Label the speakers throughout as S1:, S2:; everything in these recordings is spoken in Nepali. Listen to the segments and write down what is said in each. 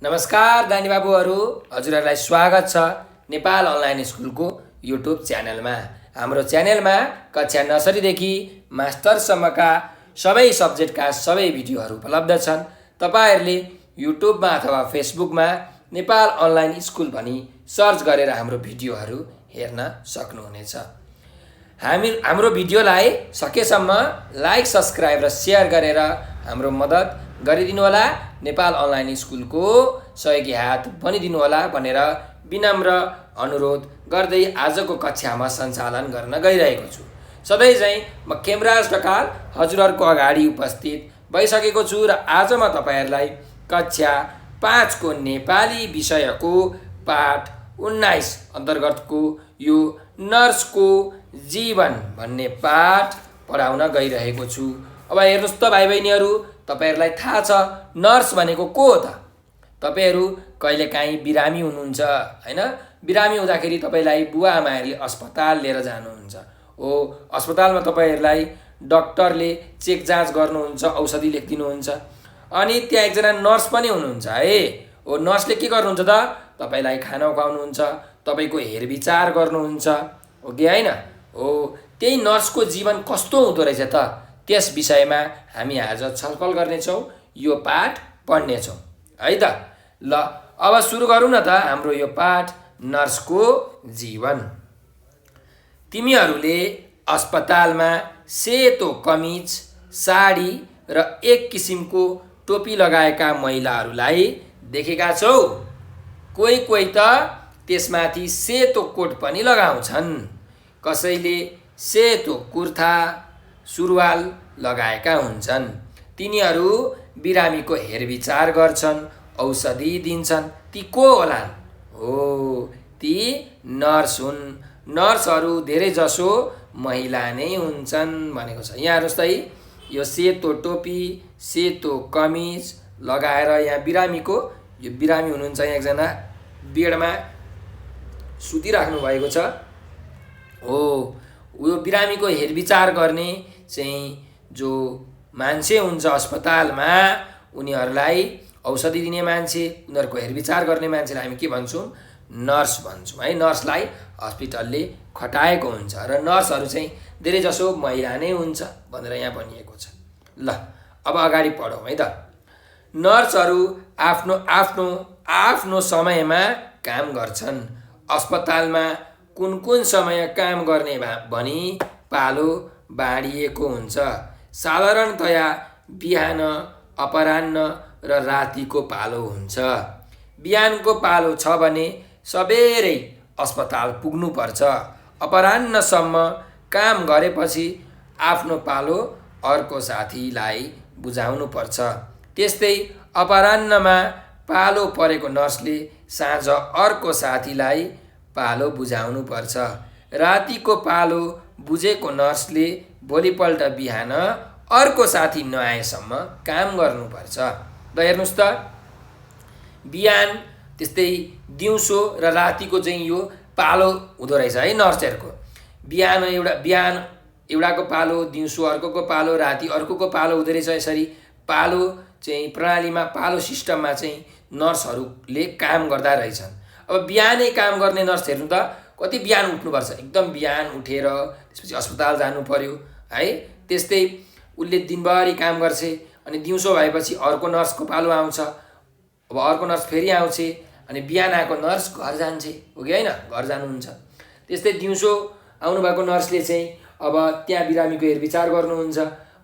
S1: नमस्कार दानी बाबुहरू, हजुरहरूलाई स्वागत छ नेपाल अनलाइन स्कुलको युट्युब च्यानलमा। हाम्रो च्यानलमा कक्षा नर्सरीदेखि मास्टरसम्मका सबै सब्जेक्टका सबै भिडियोहरू उपलब्ध छन्। तपाईहरूले युट्युबमा अथवा फेसबुकमा नेपाल अनलाइन स्कुल भनी सर्च गरेर हाम्रो भिडियोहरू हेर्न सक्नुहुनेछ। हाम्रो भिडियोलाई सकेसम्म लाइक, सब्सक्राइब र सेयर गरेर हाम्रो मद्दत गरिदिनु होला। नेपाल अनलाइन स्कुलको सहयोगी हात बनिदिनु होला भनेर विनम्र अनुरोध गर्दै आजको कक्षा म सञ्चालन गर्न गइरहेको छु। सधैँ चाहिँ म खेमराज ढकाल हजुरहरूको अगाडि उपस्थित भइसकेको छु र आज म तपाईहरूलाई कक्षा 5 को नेपाली विषयको पाठ 19 अन्तर्गतको यो नर्सको जीवन भन्ने पाठ पढाउन गइरहेको छु। अब हेर्नुहोस् त भाइ बहिनीहरू, तपाईहरूलाई थाहा छ नर्स भनेको को हो त? तपाईहरू कहिलेकाहीँ बिरामी हुनुहुन्छ हैन? बिरामी हुँदाखेरि तपाईलाई बुवा आमाहरूले अस्पताल लिएर जानुहुन्छ। अस्पतालमा तपाईहरूलाई डाक्टरले चेक जाँच गर्नुहुन्छ, औषधि लेखिदिनुहुन्छ। अनि त्यहाँ एकजना नर्स पनि हुनुहुन्छ है। नर्सले के गर्नुहुन्छ त? तपाईलाई खाना खुवाउनुहुन्छ, तपाईको हेरविचार गर्नुहुन्छ, हो कि हैन? त्यही नर्सको जीवन कस्तो हुँदो रहेछ त? त्यस विषयमा हामी आज छलफल गर्नेछौँ, यो पाठ पढ्नेछौँ है त। ल अब सुरु गरौँ न त हाम्रो यो पाठ नर्सको जीवन। तिमीहरूले अस्पतालमा सेतो कमिज, साडी र एक किसिमको टोपी लगाएका महिलाहरूलाई देखेका छौ। कोही कोही त त्यसमाथि सेतो कोट पनि लगाउँछन्। कसैले सेतो कुर्ता सुरुवाल लगाएका हुन्छन्। तिनीहरू बिरामीको हेरविचार गर्छन्, औषधि दिन्छन्। ती को होलान्? ती नर्स हुन्। नर्सहरू धेरै जसो महिला नै हुन्छन् भनेको छ। यहाँ हेर्नुहोस् त, यो सेतो टोपी, सेतो कमिज लगाएर यहाँ यो बिरामी हुनुहुन्छ, यहाँ एकजना बेडमा सुतिराख्नु भएको छ। यो बिरामीको हेरविचार गर्ने चाहिँ जो मान्छे हुन्छ अस्पतालमा, उनीहरूलाई औषधि दिने मान्छे, उनीहरूको हेरविचार गर्ने मान्छेलाई हामी के भन्छौँ? नर्स भन्छौँ है। नर्सलाई हस्पिटलले खटाएको हुन्छ र नर्सहरू चाहिँ धेरै जसो महिला नै हुन्छ भनेर यहाँ भनिएको छ। ल अब अगाडि पढौँ है त। नर्सहरू आफ्नो आफ्नो आफ्नो समयमा काम गर्छन्। अस्पतालमा कुन कुन समय काम गर्ने भनी पालो बाँडिएको हुन्छ। साधारणतया बिहान, अपराह्न र रातिको पालो हुन्छ। बिहानको पालो छ भने सबेरै अस्पताल पुग्नुपर्छ। अपराह्नसम्म काम गरेपछि आफ्नो पालो अर्को साथीलाई बुझाउनु पर्छ। त्यस्तै अपराह्नमा पालो परेको नर्सले साँझ अर्को साथीलाई पालो बुझाउनु पर्छ। रातिको पालो बुझेको नर्सले भोलिपल्ट बिहान अर्को साथी नआएसम्म काम गर्नुपर्छ। ल हेर्नुहोस् त, बिहान त्यस्तै दिउँसो र रातिको चाहिँ यो पालो हुँदो रहेछ है नर्सहरूको। बिहान एउटाको पालो, दिउँसो अर्कोको पालो, राति अर्कोको पालो हुँदो रहेछ। यसरी पालो चाहिँ प्रणालीमा, पालो सिस्टममा चाहिँ नर्सहरूले काम गर्दा रहेछन्। अब बिहानै काम गर्ने नर्स हेर्नु त, कति बिहान उठ्नुपर्छ। एकदम बिहान उठेर त्यसपछि अस्पताल जानु पर्यो है। त्यस्तै उसले दिनभरि काम गर्छ, अनि दिउँसो भएपछि अर्को नर्सको पालो आउँछ। अब अर्को नर्स फेरि आउँछ, अनि बिहान आएको नर्स घर जान्छ, हो कि होइन? घर जानुहुन्छ। त्यस्तै दिउँसो आउनुभएको नर्सले चाहिँ अब त्यहाँ बिरामीको हेरविचार गर्नुहुन्छ,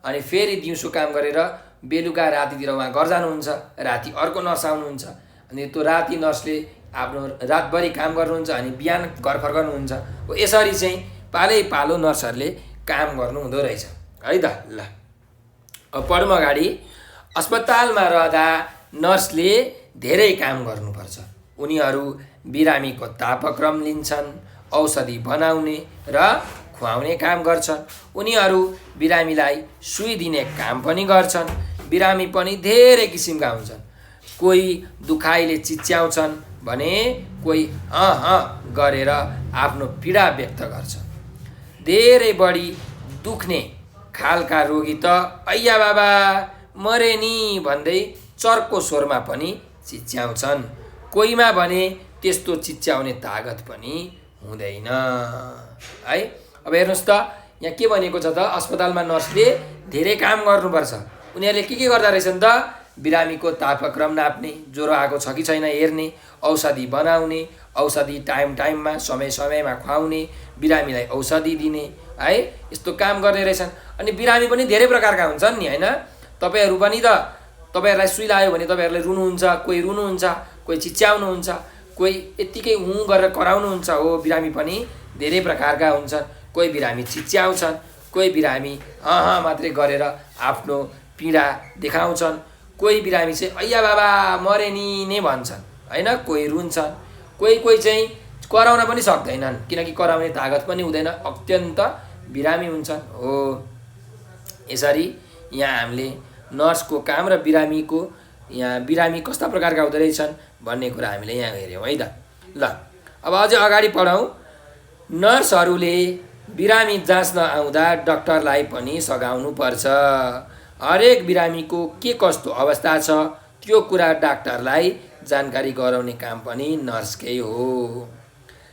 S1: अनि फेरि दिउँसो काम गरेर बेलुका रातितिर उहाँ घर जानुहुन्छ। राति अर्को नर्स आउनुहुन्छ, अनि त्यो राति नर्सले आफ्नो रातभरि काम गर्नुहुन्छ, अनि बिहान घर फर्कनुहुन्छ। यसरी चाहिँ पालै पालो नर्सहरूले काम गर्नु हुँदो रहेछ है त। ल अब पढौँ अगाडि। अस्पतालमा रहँदा नर्सले धेरै काम गर्नुपर्छ। उनीहरू बिरामीको तापक्रम लिन्छन्, औषधि बनाउने र खुवाउने काम गर्छन्। उनीहरू बिरामीलाई सुई दिने काम पनि गर्छन्। बिरामी पनि धेरै किसिमका हुन्छन्। कोही दुखाइले चिच्याउँछन् भने कोही गरेर आफ्नो पीडा व्यक्त गर्छन्। धेरै बढी दुख्ने खालका रोगी त अय्या बाबा मरे नि भन्दै चर्को स्वरमा पनि चिच्याउँछन्, कोहीमा भने त्यस्तो चिच्याउने तागत पनि हुँदैन है। अब हेर्नुहोस् त यहाँ के भनेको छ त, अस्पतालमा नर्सले धेरै काम गर्नुपर्छ। उनीहरूले के गर्दा रहेछन् त, बिरामीको तापक्रम नाप्ने, ज्वरो आएको छ कि छैन हेर्ने, औषधि बनाउने, औषधि टाइममा समय समयमा खुवाउने, बिरामीलाई औषधि दिने है, यस्तो काम गर्ने रहेछन्। अनि बिरामी पनि धेरै प्रकारका हुन्छन् नि होइन। तपाईँहरू पनि त, तपाईँहरूलाई सुई लाग्यो भने तपाईँहरूले रुनुहुन्छ, कोही रुनुहुन्छ, कोही चिच्याउनुहुन्छ, कोही यत्तिकै गरेर कराउनुहुन्छ। हो, बिरामी पनि धेरै प्रकारका हुन्छन्। कोही बिरामी चिच्याउँछन्, कोही बिरामी मात्रै गरेर आफ्नो पीडा देखाउँछन्, कोही बिरामी चाहिँ अय्या बाबा मरे नि नै भन्छन् होइन, कोही रुन्छन्, कोही चाहिँ कराउन पनि सक्दैनन्, किनकि कराउने तागत पनि हुँदैन, अत्यन्त बिरामी हुन्छन्। हो, यसरी यहाँ हामीले नर्सको काम र बिरामीको यहाँ बिरामी कस्ता प्रकारका हुँदो रहेछन् भन्ने कुरा हामीले यहाँ हेऱ्यौँ है त। ल अब अझै अगाडि पढौँ। नर्सहरूले बिरामी जाँच्न आउँदा डाक्टरलाई पनि सघाउनु पर्छ। हरेक बिरामीको के कस्तो अवस्था छ त्यो कुरा डाक्टरलाई जानकारी गराउने काम पनि नर्सकै हो।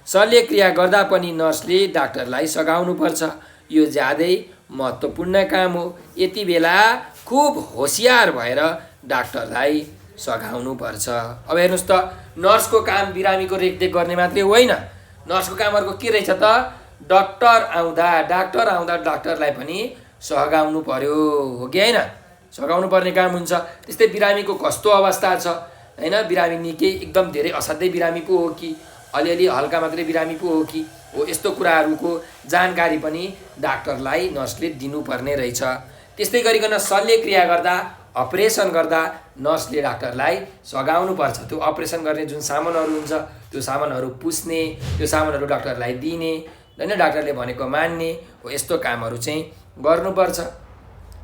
S1: शल्यक्रिया गर्दा पनि नर्सले डाक्टरलाई सघाउनु पर्छ। यो ज्यादै महत्त्वपूर्ण काम हो। यति बेला खुब होसियार भएर डाक्टरलाई सघाउनु पर्छ। अब हेर्नुहोस् त, नर्सको काम बिरामीको रेखदेख गर्ने मात्रै होइन, नर्सको काम अर्को के रहेछ त, डाक्टर आउँदा डाक्टरलाई पनि सघाउनु पर्यो, हो कि होइन। सघाउनु पर्ने काम हुन्छ। त्यस्तै बिरामीको कस्तो अवस्था छ होइन, बिरामी निकै एकदम धेरै असाध्यै बिरामी पो हो कि अलिअलि हल्का मात्रै बिरामी पो हो कि हो, यस्तो कुराहरूको जानकारी पनि डाक्टरलाई नर्सले दिनुपर्ने रहेछ। त्यस्तै गरिकन शल्यक्रिया गर्दा, अपरेसन गर्दा नर्सले डाक्टरलाई सघाउनु पर्छ। त्यो अपरेसन गर्ने जुन सामानहरू हुन्छ त्यो सामानहरू पुस्ने, त्यो सामानहरू डाक्टरलाई दिने होइन, डाक्टरले भनेको मान्ने हो, यस्तो कामहरू चाहिँ गर्नुपर्छ।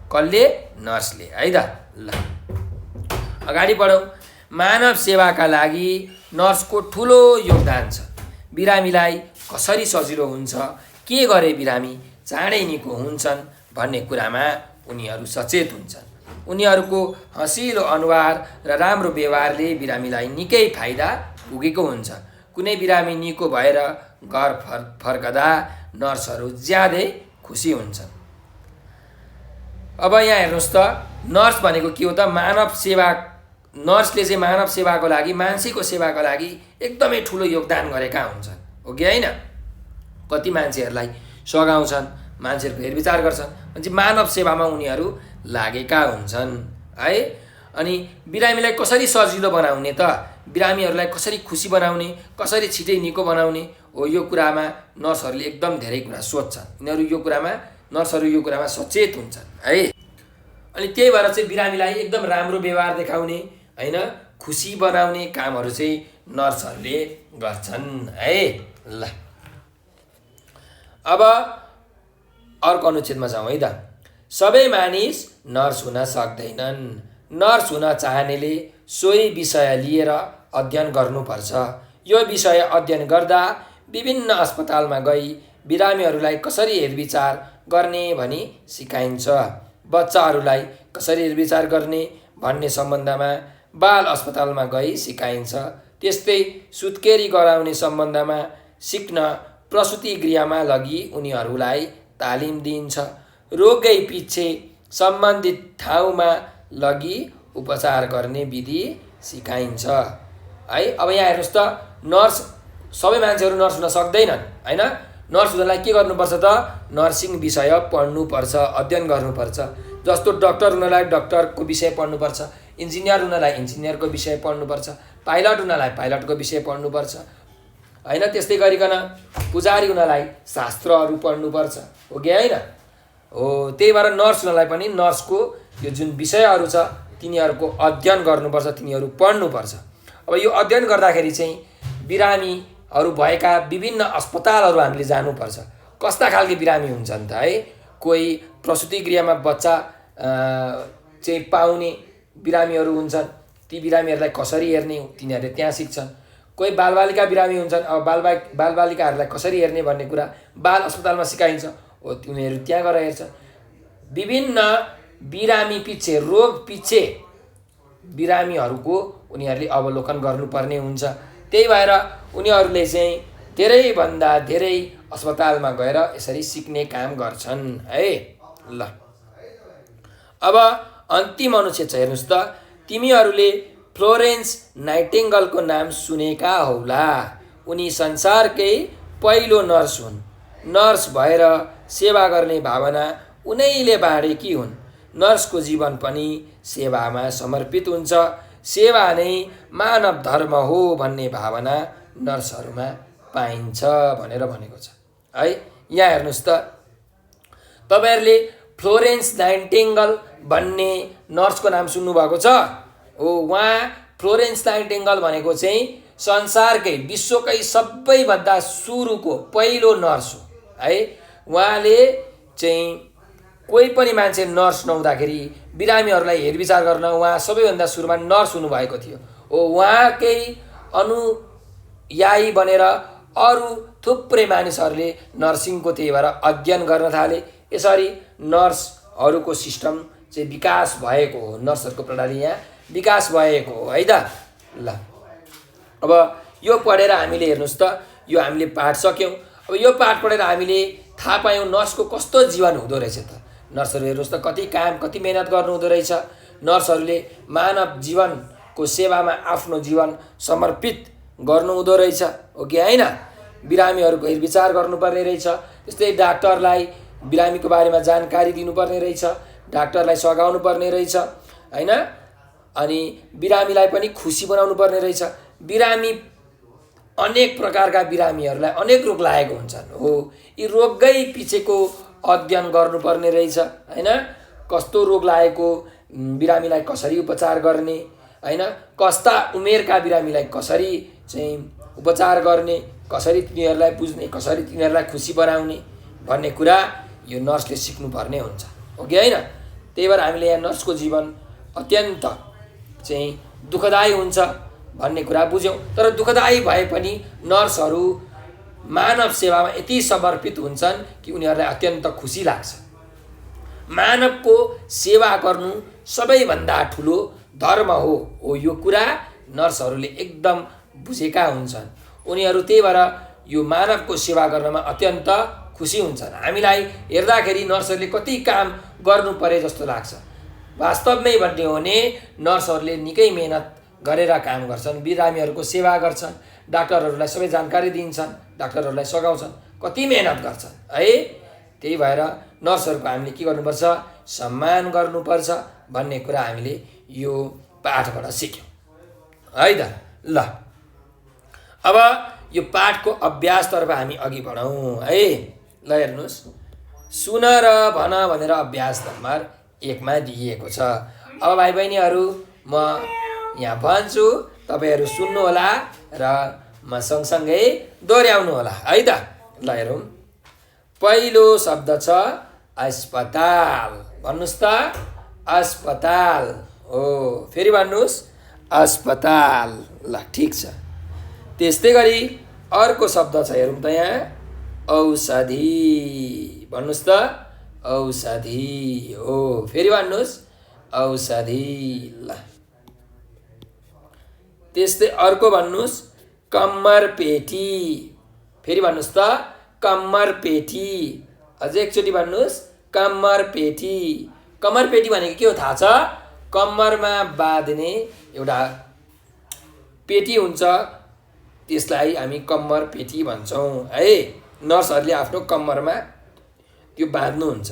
S1: कसले? नर्सले है त। ल अगाडि बढौँ। मानव सेवाका लागि नर्सको ठुलो योगदान छ। बिरामीलाई कसरी सजिलो हुन्छ, के गरे बिरामी चाँडै निको हुन्छन् भन्ने कुरामा उनीहरू सचेत हुन्छन्। उनीहरूको हँसिलो अनुहार र राम्रो व्यवहारले बिरामीलाई निकै फाइदा पुगेको हुन्छ। कुनै बिरामी निको भएर घर फर्कदा नर्सहरू ज्यादै खुसी हुन्छन्। अब यहाँ हेर्नुहोस् त, नर्स भनेको के हो त, नर्सले चाहिँ मानव सेवाको लागि, मान्छेको सेवाको लागि एकदमै ठुलो योगदान गरेका हुन्छन्, हो कि होइन। कति मान्छेहरूलाई सघाउँछन्, मान्छेहरूको हेरविचार गर्छन्, भने चाहिँ मानव सेवामा उनीहरू लागेका हुन्छन् है। अनि बिरामीलाई कसरी सजिलो बनाउने त, बिरामीहरूलाई कसरी खुसी बनाउने, कसरी छिटै निको बनाउने हो, यो कुरामा नर्सहरूले एकदम धेरै कुरा सोध्छन्। नर्सहरू यो कुरामा सचेत हुन्छन् है। अनि त्यही भएर चाहिँ बिरामीलाई एकदम राम्रो व्यवहार देखाउने होइन, खुसी बनाउने कामहरू चाहिँ नर्सहरूले गर्छन् है। ल अब अर्को अनुच्छेदमा जाउँ है त। सबै मानिस नर्स हुन सक्दैनन्। नर्स हुन चाहनेले सोही विषय लिएर अध्ययन गर्नुपर्छ। यो विषय अध्ययन गर्दा विभिन्न अस्पतालमा गई बिरामीहरूलाई कसरी हेरविचार गर्ने भनी सिकाइन्छ। बच्चाहरूलाई कसरी हेरविचार गर्ने भन्ने सम्बन्धमा बाल अस्पतालमा गई सिकाइन्छ। त्यस्तै सुत्केरी गराउने सम्बन्धमा सिक्न प्रसुति गृहमा लगी उनीहरूलाई तालिम दिइन्छ। रोगै पछि सम्बन्धित ठाउँमा लगी उपचार गर्ने विधि सिकाइन्छ है। अब यहाँ हेर्नुहोस् त, नर्स, सबै मान्छेहरू नर्स हुन सक्दैनन् होइन। नर्स हुनलाई के गर्नुपर्छ त, नर्सिङ विषय पढ्नुपर्छ, अध्ययन गर्नुपर्छ। जस्तो डाक्टर हुनलाई डाक्टरको विषय पढ्नुपर्छ, इन्जिनियर हुनलाई इन्जिनियरको विषय पढ्नुपर्छ, पाइलट हुनलाई पाइलटको विषय पढ्नुपर्छ होइन। त्यस्तै गरिकन पुजारी हुनलाई शास्त्रहरू पढ्नुपर्छ, हो कि होइन। हो, त्यही भएर नर्स हुनलाई पनि नर्सको यो जुन विषयहरू छ तिनीहरूको अध्ययन गर्नुपर्छ, तिनीहरू पढ्नुपर्छ। अब यो अध्ययन गर्दाखेरि चाहिँ बिरामीहरू भएका विभिन्न अस्पतालहरू हामीले जानुपर्छ। कस्ता खालके बिरामी हुन्छन् त है। कोही प्रसुति गृहमा बच्चा चाहिँ पाउने बिरामीहरू हुन्छन्, ती बिरामीहरूलाई कसरी हेर्ने तिनीहरूले त्यहाँ सिक्छन्। कोही बालबालिका बिरामी हुन्छन्, अब बालबालिकाहरूलाई कसरी हेर्ने भन्ने कुरा बाल अस्पतालमा सिकाइन्छ, हो उनीहरू त्यहाँ गएर हेर्छन्। विभिन्न बिरामी पछि, रोग पछि बिरामीहरूको उनीहरूले अवलोकन गर्नुपर्ने हुन्छ। त्यही भएर उनीहरूले चाहिँ धेरैभन्दा धेरै अस्पतालमा गएर यसरी सिक्ने काम गर्छन् है। ल अब अन्तिम अनुच्छेद छ, हेर्नुहोस् त। तिमीहरूले फ्लोरेन्स नाइटिङ्गलको नाम सुनेका हौला। उनी संसारकै पहिलो नर्स हुन्। नर्स भएर सेवा गर्ने भावना उनैले बाँडेकी हुन्। नर्सको जीवन पनि सेवामा समर्पित हुन्छ। सेवा नै मानव धर्म हो भन्ने भावना नर्सहरूमा पाइन्छ भनेर भनेको छ है। यहाँ हेर्नुहोस् त, तपाईँहरूले फ्लोरेन्स नाइटिङ्गल भन्ने नर्सको नाम सुन्नुभएको छ हो। उहाँ फ्लोरेन्स नाइटिङ्गल भनेको चाहिँ संसारकै विश्वकै सबैभन्दा सुरुको पहिलो नर्स हो है। उहाँले चाहिँ कोही पनि मान्छे नर्स नहुँदाखेरि बिरामीहरूलाई हेरविचार गर्न उहाँ सबैभन्दा सुरुमा नर्स हुनुभएको थियो हो। उहाँकै अनुयायी बनेर अरू थुप्रै मानिसहरूले नर्सिङको त्यही भएर अध्ययन गर्न थाले। यसरी नर्सहरूको सिस्टम चाहिँ विकास भएको हो। नर्सहरूको प्रणाली यहाँ विकास भएको हो है त। ल अब यो पढेर हामीले हेर्नुहोस् त, यो हामीले पाठ सक्यौँ। अब यो पाठ पढेर हामीले थाहा पायौँ नर्सको कस्तो जीवन हुँदो रहेछ त। नर्सहरू हेर्नुहोस् त, कति काम कति मेहनत गर्नु हुँदो रहेछ। नर्सहरूले मानव जीवनको सेवामा आफ्नो जीवन समर्पित गर्नु हुँदो रहेछ हो कि होइन। बिरामीहरूको हेरविचार गर्नुपर्ने रहेछ। त्यस्तै डाक्टरलाई बिरामीको बारेमा जानकारी दिनुपर्ने रहेछ। डाक्टरलाई सघाउनु पर्ने रहेछ होइन। अनि बिरामीलाई पनि खुसी बनाउनु पर्ने रहेछ। बिरामी अनेक प्रकारका बिरामीहरूलाई अनेक रोग लागेको हुन्छन् हो। यी रोगकै पछिको अध्ययन गर्नुपर्ने रहेछ होइन। कस्तो रोग लागेको बिरामीलाई कसरी उपचार गर्ने होइन, कस्ता उमेरका बिरामीलाई कसरी चाहिँ उपचार गर्ने, कसरी तिनीहरूलाई बुझ्ने, कसरी तिनीहरूलाई खुसी बनाउने भन्ने कुरा यो नर्सले सिक्नुपर्ने हुन्छ हो कि होइन। त्यही भएर हामीले यहाँ नर्सको जीवन अत्यन्त चाहिँ दुःखदायी हुन्छ भन्ने कुरा बुझ्यौँ। तर दुःखदायी भए पनि नर्सहरू मानव सेवामा यति समर्पित हुन्छन् कि उनीहरूलाई अत्यन्त खुसी लाग्छ। मानवको सेवा गर्नु सबैभन्दा ठुलो धर्म हो यो कुरा नर्सहरूले एकदम बुझेका हुन्छन्। उनीहरू त्यही भएर यो मानवको सेवा गर्नमा अत्यन्त खुसी हुन्छन्। हामीलाई हेर्दाखेरि नर्सहरूले कति काम गर्नु परे जस्तो लाग्छ। वास्तवमै भन्ने हो भने नर्सहरूले निकै मेहनत गरेर काम गर्छन्, बिरामीहरूको सेवा गर्छन्, डाक्टरहरूलाई सबै जानकारी दिन्छन्, डाक्टरहरूलाई सघाउँछन्, कति मेहनत गर्छन् है। त्यही भएर नर्सहरूको हामीले के गर्नुपर्छ, सम्मान गर्नुपर्छ भन्ने कुरा हामीले यो पाठबाट सिक्यौँ है त। ल अब यो पाठको अभ्यासतर्फ हामी अघि बढौँ है। ल हेर्नुहोस्, सुन र भन भनेर अभ्यास नम्बर 1 मा दिइएको छ। अब भाइ बहिनीहरू म यहाँ भन्छु, तपाईँहरू सुन्नुहोला र म सँगसँगै दोहोऱ्याउनु होला है त। ल हेरौँ, पहिलो शब्द छ अस्पताल। भन्नुहोस् त, अस्पताल हो। फेरि भन्नुहोस्, अस्पताल। ल ठिक छ। त्यस्तै गरी अर्को शब्द छ, हेरौँ त यहाँ, औषधि। भन्नुहोस् त, औषधि हो। फेरि भन्नुहोस्, औषधि। ल त्यस्तै अर्को भन्नुहोस्, कम्मरपेटी। फेरि भन्नुहोस् त, कम्मरपेटी। अझै एकचोटि भन्नुहोस्, कम्मरपेटी। कम्मरपेटी भनेको के हो थाहा छ? कम्मरमा बाँध्ने एउटा पेटी हुन्छ, त्यसलाई हामी कम्मरपेटी भन्छौँ है। नर्सहरूले आफ्नो कम्मरमा त्यो बाँध्नुहुन्छ।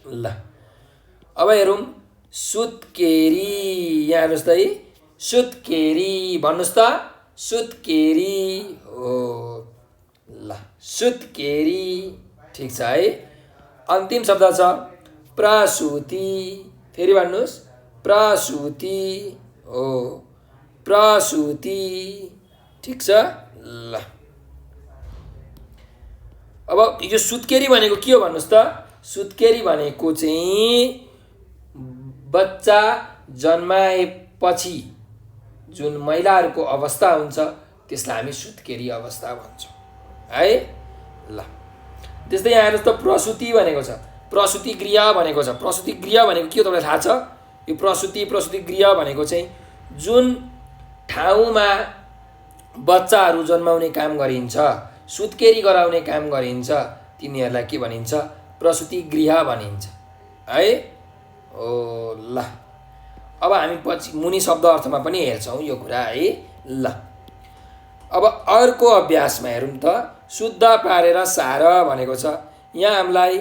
S1: ल अब हेरौँ, सुत्केरी। यहाँ हेर्नुहोस् त है, सुत्केरी। भन्नुहोस् त, सुत्केरी हो। ल सुत्केरी ठिक छ है। अन्तिम शब्द छ प्रसुति। फेरि भन्नुहोस्, प्रसुति हो। प्रसुति ठिक छ। ल अब यो सुत्केरी भनेको के हो भन्नुहोस् त? सुत्केरी भनेको चाहिँ बच्चा जन्माएपछि जुन महिलाहरूको अवस्था हुन्छ त्यसलाई हामी सुत्केरी अवस्था भन्छौँ है। ल त्यस्तै यहाँ हेर्नुहोस् त, प्रसुति भनेको छ, प्रसुति गृह भनेको छ। प्रसुति गृह भनेको के हो तपाईँलाई थाहा छ? यो प्रसुति गृह भनेको चाहिँ जुन ठाउँमा बच्चाहरू जन्माउने काम गरिन्छ, सुत्केरी गराउने काम गरिन्छ, तिनीहरूलाई के भनिन्छ? प्रसुति गृह भनिन्छ है। ओ ल, अब हामी पछि मुनि शब्द अर्थमा पनि हेर्छौँ यो कुरा है। ल, अब अर्को अभ्यासमा हेरौँ त। शुद्ध पारेर सार भनेको छ। यहाँ हामीलाई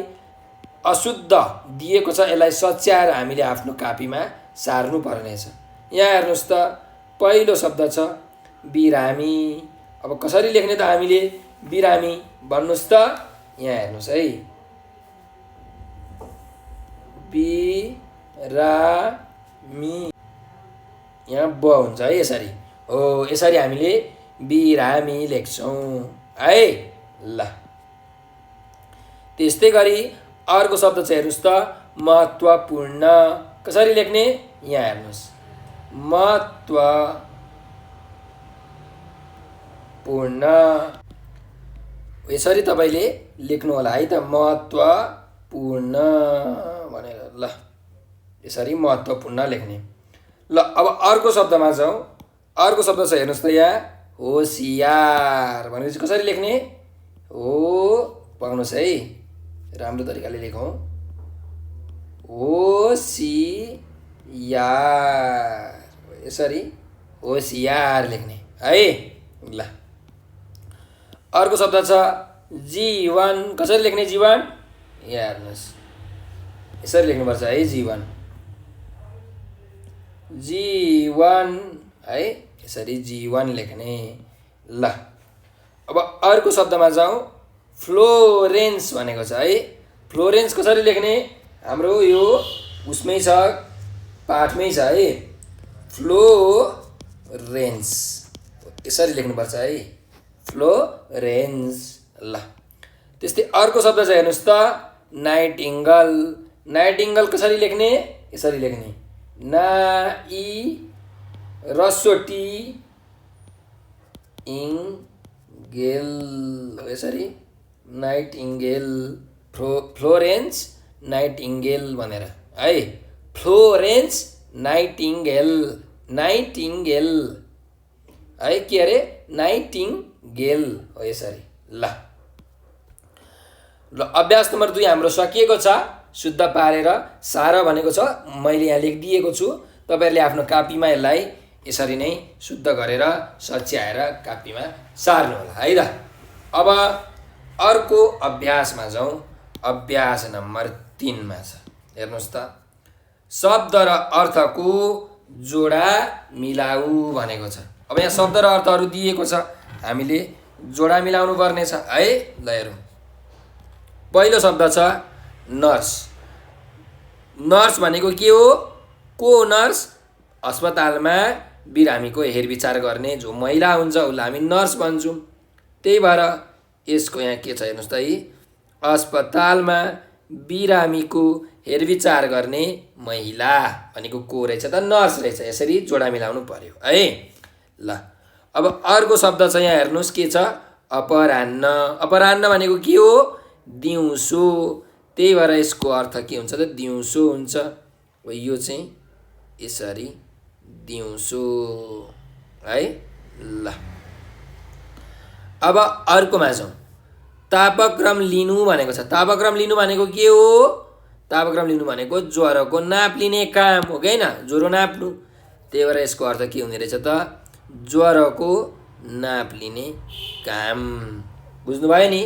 S1: अशुद्ध दिएको छ, यसलाई सच्याएर हामीले आफ्नो कापीमा सार्नु पर्नेछ। यहाँ हेर्नुहोस् त, पहिलो शब्द छ बिरामी। अब कसरी लेख्ने त हामीले बिरामी? भन्नुहोस् त, यहाँ हेर्नुहोस् है, बिरामी, यहाँ ब हुन्छ है, यसरी हो, यसरी हामीले बिरामी लेख्छौँ है। ल, त्यस्तै गरी अर्को शब्द चाहिँ हेर्नुहोस् त, महत्त्वपूर्ण। कसरी लेख्ने? यहाँ हेर्नुहोस्, महत्त्वपूर्ण, यसरी तपाईँले लेख्नु होला है त, महत्त्वपूर्ण भनेर। ल, यसरी महत्त्वपूर्ण लेख्ने। ल, अब अर्को शब्दमा जाउँ। अर्को शब्द छ हेर्नुहोस् त, यहाँ होसियार भनेपछि कसरी लेख्ने? हो, पक्नुहोस् है, राम्रो तरिकाले लेखौँ, होसियार, यसरी होसियार लेख्ने है। ल, अर्को शब्द छ जीवन। कसरी लेख्ने जीवन? यहाँ हेर्नुहोस्, यसरी लेख्नुपर्छ है, जीवन, जीवन है, यसरी जीवन लेख्ने। ल, अब अर्को शब्दमा जाउँ। फ्लोरेन्स भनेको छ है। फ्लोरेन्स कसरी लेख्ने? हाम्रो यो उसमै छ, पाठमै छ है, फ्लोरेन्स, यसरी लेख्नुपर्छ है, फ्लोरेन्स। ल, त्यस्तै अर्को शब्द चाहिँ हेर्नुहोस् त, नाइटिङ्गल। नाइटिङ्गल कसरी लेख्ने? यसरी लेख्ने, नाइ रसोटी इङ्गेल, यसरी नाइटिङ्गेल, फ्लोरेन्स नाइटिङ्गेल भनेर है, फ्लोरेन्स नाइटिङ्गेल, नाइटिङ्गेल है, के अरे? नाइटिङ्गेल हो, यसरी। ल, अभ्यास नम्बर 2 हाम्रो सकिएको छ। शुद्ध पारेर सार भनेको छ, मैले यहाँ लेखिदिएको छु। तपाईँहरूले आफ्नो कापीमा यसलाई यसरी नै शुद्ध गरेर सच्याएर कापीमा सार्नु होला है त। अब अर्को अभ्यासमा जाउँ। अभ्यास नम्बर 3मा छ, हेर्नुहोस् त, शब्द र अर्थको जोडा मिलाऊ भनेको छ। अब यहाँ शब्द र अर्थहरू दिएको छ, हामीले जोडा मिलाउनु पर्ने छ है। ल, हेरौँ। पहिलो शब्द छ नर्स। नर्स भनेको के हो? को नर्स? अस्पतालमा बिरामीको हेरविचार गर्ने जो महिला हुन्छ उसलाई हामी नर्स भन्छौँ। त्यही भएर यसको यहाँ के छ हेर्नुहोस् त, अस्पतालमा बिरामीको हेरविचार गर्ने महिला भनेको को रहेछ त? नर्स रहेछ। यसरी जोडा मिलाउनु पर्यो है। ल, अब अर्को शब्द छ यहाँ हेर्नुहोस्, के छ? अपराह्न। अपराह्न भनेको के हो? दिउँसो। त्यही भएर यसको अर्थ के हुन्छ त? दिउँसो हुन्छ। यो चाहिँ यसरी दिउँसो है। ल, अब अर्कोमा जाउँ। तापक्रम लिनु भनेको छ। तापक्रम लिनु भनेको के हो? तापक्रम लिनु भनेको ज्वरोको नाप लिने काम हो कि होइन? ज्वरो नाप्नु। त्यही भएर यसको अर्थ के हुने रहेछ त? ज्वरोको नाप लिने काम। बुझ्नुभयो नि?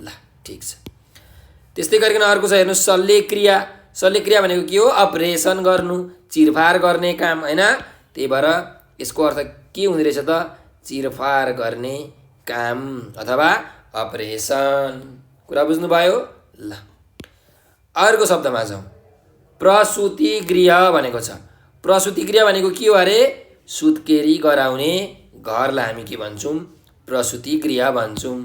S1: ल, ठिक छ। त्यस्तै गरिकन अर्को छ हेर्नुहोस्, शल्यक्रिया। शल्यक्रिया भनेको के हो? अपरेसन गर्नु, चिरफार गर्ने काम होइन? त्यही भएर यसको अर्थ के हुने रहेछ त? चिरफार गर्ने काम अथवा अपरेसन। कुरा बुझ्नुभयो? ल, अर्को शब्दमा जाउँ। प्रसुति गृह भनेको छ। प्रसुति गृह भनेको के हो अरे? सुत्केरी गराउने घरलाई हामी के भन्छौँ? प्रसुति गृह भन्छौँ।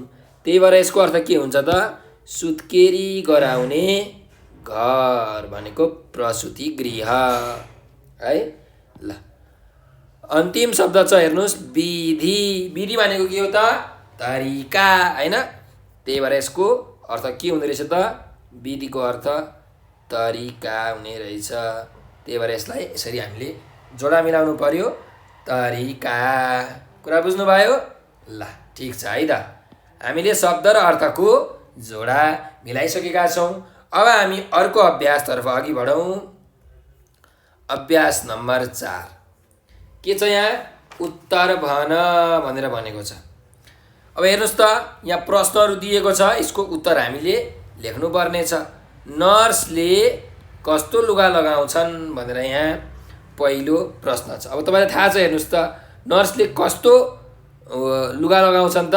S1: त्यही भएर यसको अर्थ के हुन्छ त? सुत्केरी गराउने घर भनेको प्रसुति गृह है। ल, अन्तिम शब्द छ हेर्नुहोस्, विधि। विधि भनेको के हो त? तरिका होइन? त्यही भएर यसको अर्थ के हुने रहेछ त? विधिको अर्थ तरिका हुने रहेछ। त्यही भएर यसलाई यसरी हामीले जोडा मिलाउनु पर्यो। तरिका। कुरा बुझ्नुभयो? ल ठिक छ है त। हामीले शब्द र अर्थको जोडा मिलाइसकेका छौँ। अब हामी अर्को अभ्यासतर्फ अघि बढौँ। अभ्यास नम्बर 4 के छ यहाँ? उत्तर भन भनेर भनेको छ। अब हेर्नुहोस् त, यहाँ प्रश्नहरू दिएको छ, यसको उत्तर हामीले लेख्नुपर्ने छ। नर्सले कस्तो लुगा लगाउँछन् भनेर यहाँ पहिलो प्रश्न छ। अब तपाईँलाई थाहा छ, हेर्नुहोस् त, नर्सले कस्तो लुगा लगाउँछन् त?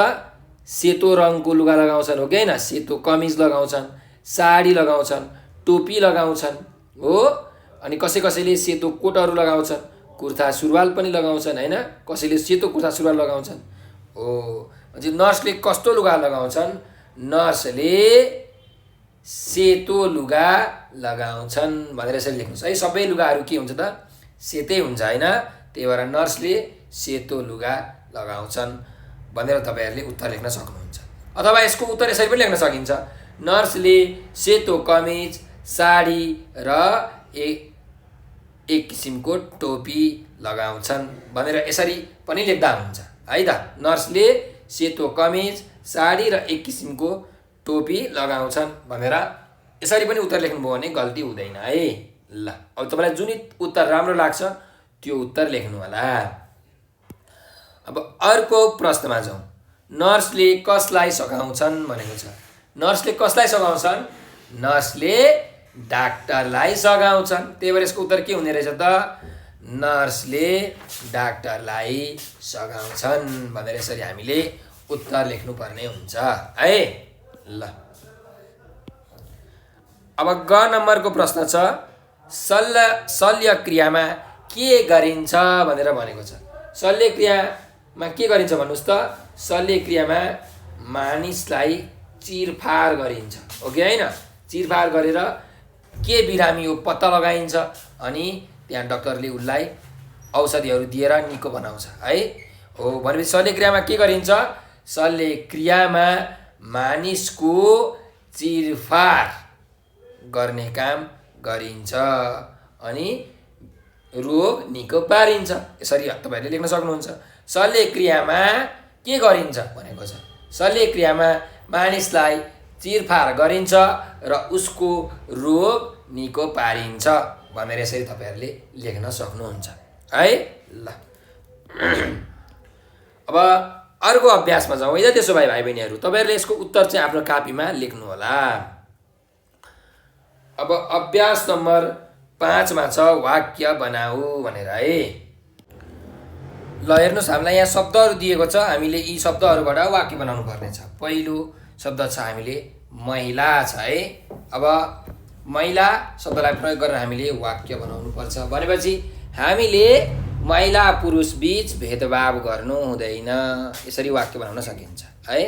S1: सेतो रङको लुगा लगाउँछन्, हो कि होइन? सेतो कमिज लगाउँछन्, साडी लगाउँछन्, टोपी लगाउँछन्, हो। अनि कसैले सेतो कोटहरू लगाउँछन्, कुर्ता सुरुवाल पनि लगाउँछन्, होइन? कसैले सेतो कुर्ता सुरुवाल लगाउँछन्, हो। अनि नर्सले कस्तो लुगा लगाउँछन्? नर्सले सेतो लुगा लगाउँछन् भनेर यसरी लेख्नुहोस् है। सबै लुगाहरू के हुन्छ त? सेतै हुन्छ, होइन? त्यही भएर नर्सले सेतो लुगा लगाउँछन् भनेर तपाईँहरूले उत्तर लेख्न सक्नुहुन्छ। अथवा यसको उत्तर यसरी पनि लेख्न सकिन्छ, नर्सले सेतो कमिज, साडी र एक किसिमको टोपी लगाउँछन् भनेर यसरी पनि लेख्दा हुन्छ है त। नर्सले सेतो कमिज, साडी र एक किसिमको टोपी लगाउँछन् भनेर यसरी पनि उत्तर लेख्नुभयो भने गल्ती हुँदैन है। ल अब तपाईँलाई जुन उत्तर राम्रो लाग्छ त्यो उत्तर लेख्नु होला। अब अर्को प्रश्नमा जाउँ। नर्सले कसलाई सघाउँछन् भनेको छ। नर्सले कसलाई सघाउँछन्? नर्सले डाक्टरलाई सघाउँछन्। त्यही भएर यसको उत्तर के हुने रहेछ त? नर्सले डाक्टरलाई सघाउँछन् भनेर यसरी हामीले उत्तर लेख्नुपर्ने हुन्छ है। ल अब ग नम्बरको प्रश्न छ, शल्य क्रियामा के गरिन्छ भनेर भनेको छ। शल्य क्रियामा के गरिन्छ भन्नुहोस् त? शल्य क्रियामा मानिसलाई चिरफार गरिन्छ, हो कि होइन? चिरफार गरेर के बिरामी हो पत्ता लगाइन्छ, अनि त्यहाँ डाक्टरले उसलाई औषधिहरू दिएर निको बनाउँछ है, हो। भनेपछि शल्य क्रियामा के गरिन्छ? शल्य क्रियामा मानिसको चिरफार गर्ने काम गरिन्छ अनि रोग निको पारिन्छ। यसरी तपाईँहरूले लेख्न सक्नुहुन्छ। शल्य क्रियामा के गरिन्छ भनेको छ। शल्य क्रियामा मानिसलाई चिरफार गरिन्छ र उसको रोग निको पारिन्छ भनेर यसरी तपाईँहरूले लेख्न सक्नुहुन्छ है। ल अब अर्को अभ्यासमा जाउँ है त। त्यसो भए भाइ बहिनीहरू, तपाईँहरूले यसको उत्तर चाहिँ आफ्नो कापीमा लेख्नु होला। अब अभ्यास नम्बर 5मा छ वाक्य बनाऊ भनेर है। ल हेर्नुहोस्, हामीलाई यहाँ शब्दहरू दिएको छ, हामीले यी शब्दहरूबाट वाक्य बनाउनु पर्ने छ। पहिलो शब्द छ हामीले महिला छ है। अब महिला शब्दलाई प्रयोग गरेर हामीले वाक्य बनाउनु पर्छ भनेपछि हामीले महिला पुरुष बीच भेदभाव गर्नु हुँदैन, यसरी वाक्य बनाउन सकिन्छ है।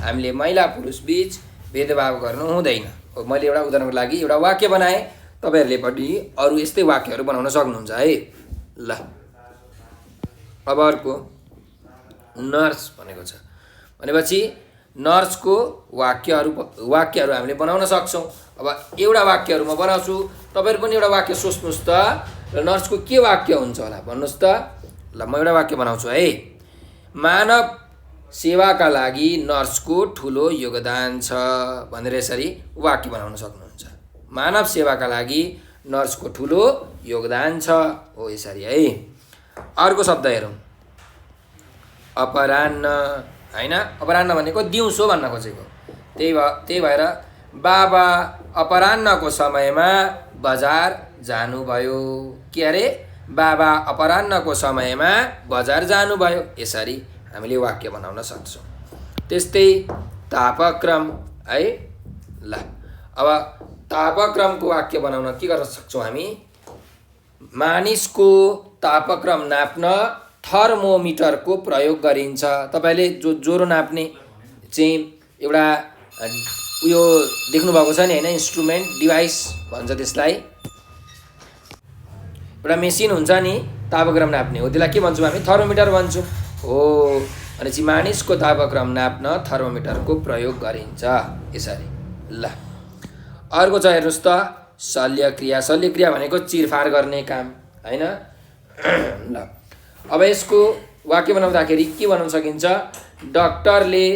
S1: हामीले महिला पुरुष बीच भेदभाव गर्नु हुँदैन। मैले एउटा उदाहरणको लागि एउटा वाक्य बनाएँ, तपाईँहरूले पनि अरू यस्तै वाक्यहरू बनाउन सक्नुहुन्छ है। ल अब अर्को नर्स भनेको छ भनेपछि नर्सको वाक्यहरू हामीले बनाउन सक्छौँ। अब एउटा वाक्यहरू म बनाउँछु, तपाईँहरू पनि एउटा वाक्य सोच्नुहोस् त। र नर्सको के वाक्य हुन्छ होला भन्नुहोस् त। ल म एउटा वाक्य बनाउँछु है। मानव सेवाका लागि नर्सको ठुलो योगदान छ भनेर यसरी वाक्य बनाउन सक्नुहुन्छ। मानव सेवाका लागि नर्सको ठुलो योगदान छ, हो यसरी है। अर्को शब्द हेरौँ, अपराह्न होइन। अपराह्न भनेको दिउँसो भन्न खोजेको। त्यही भएर बाबा अपराह्नको समयमा बजार जानुभयो। के अरे? बाबा अपराह्नको समयमा बजार जानुभयो। यसरी हामीले वाक्य बनाउन सक्छौँ। त्यस्तै तापक्रम है। ल अब तापक्रमको वाक्य बनाउन के गर्न सक्छौँ हामी? मानिसको तापक्रम नाप्न थर्मोमिटरको प्रयोग गरिन्छ। तपाईँले जो ज्वरो नाप्ने चाहिँ एउटा उयो देख्नुभएको छ नि होइन, इन्स्ट्रुमेन्ट डिभाइस भन्छ त्यसलाई। एउटा मेसिन हुन्छ नि तापक्रम नाप्ने, हो त्यसलाई के भन्छौँ हामी? थर्मोमिटर भन्छौँ, हो। भनेपछि मानिसको तापक्रम नाप्न थर्मोमिटरको प्रयोग गरिन्छ यसरी। ल अर्को छ हेर्नुहोस् त, शल्यक्रिया। शल्यक्रिया भनेको चिरफार गर्ने काम होइन। ल अब यसको वाक्य बनाउँदाखेरि के बनाउन सकिन्छ? डाक्टरले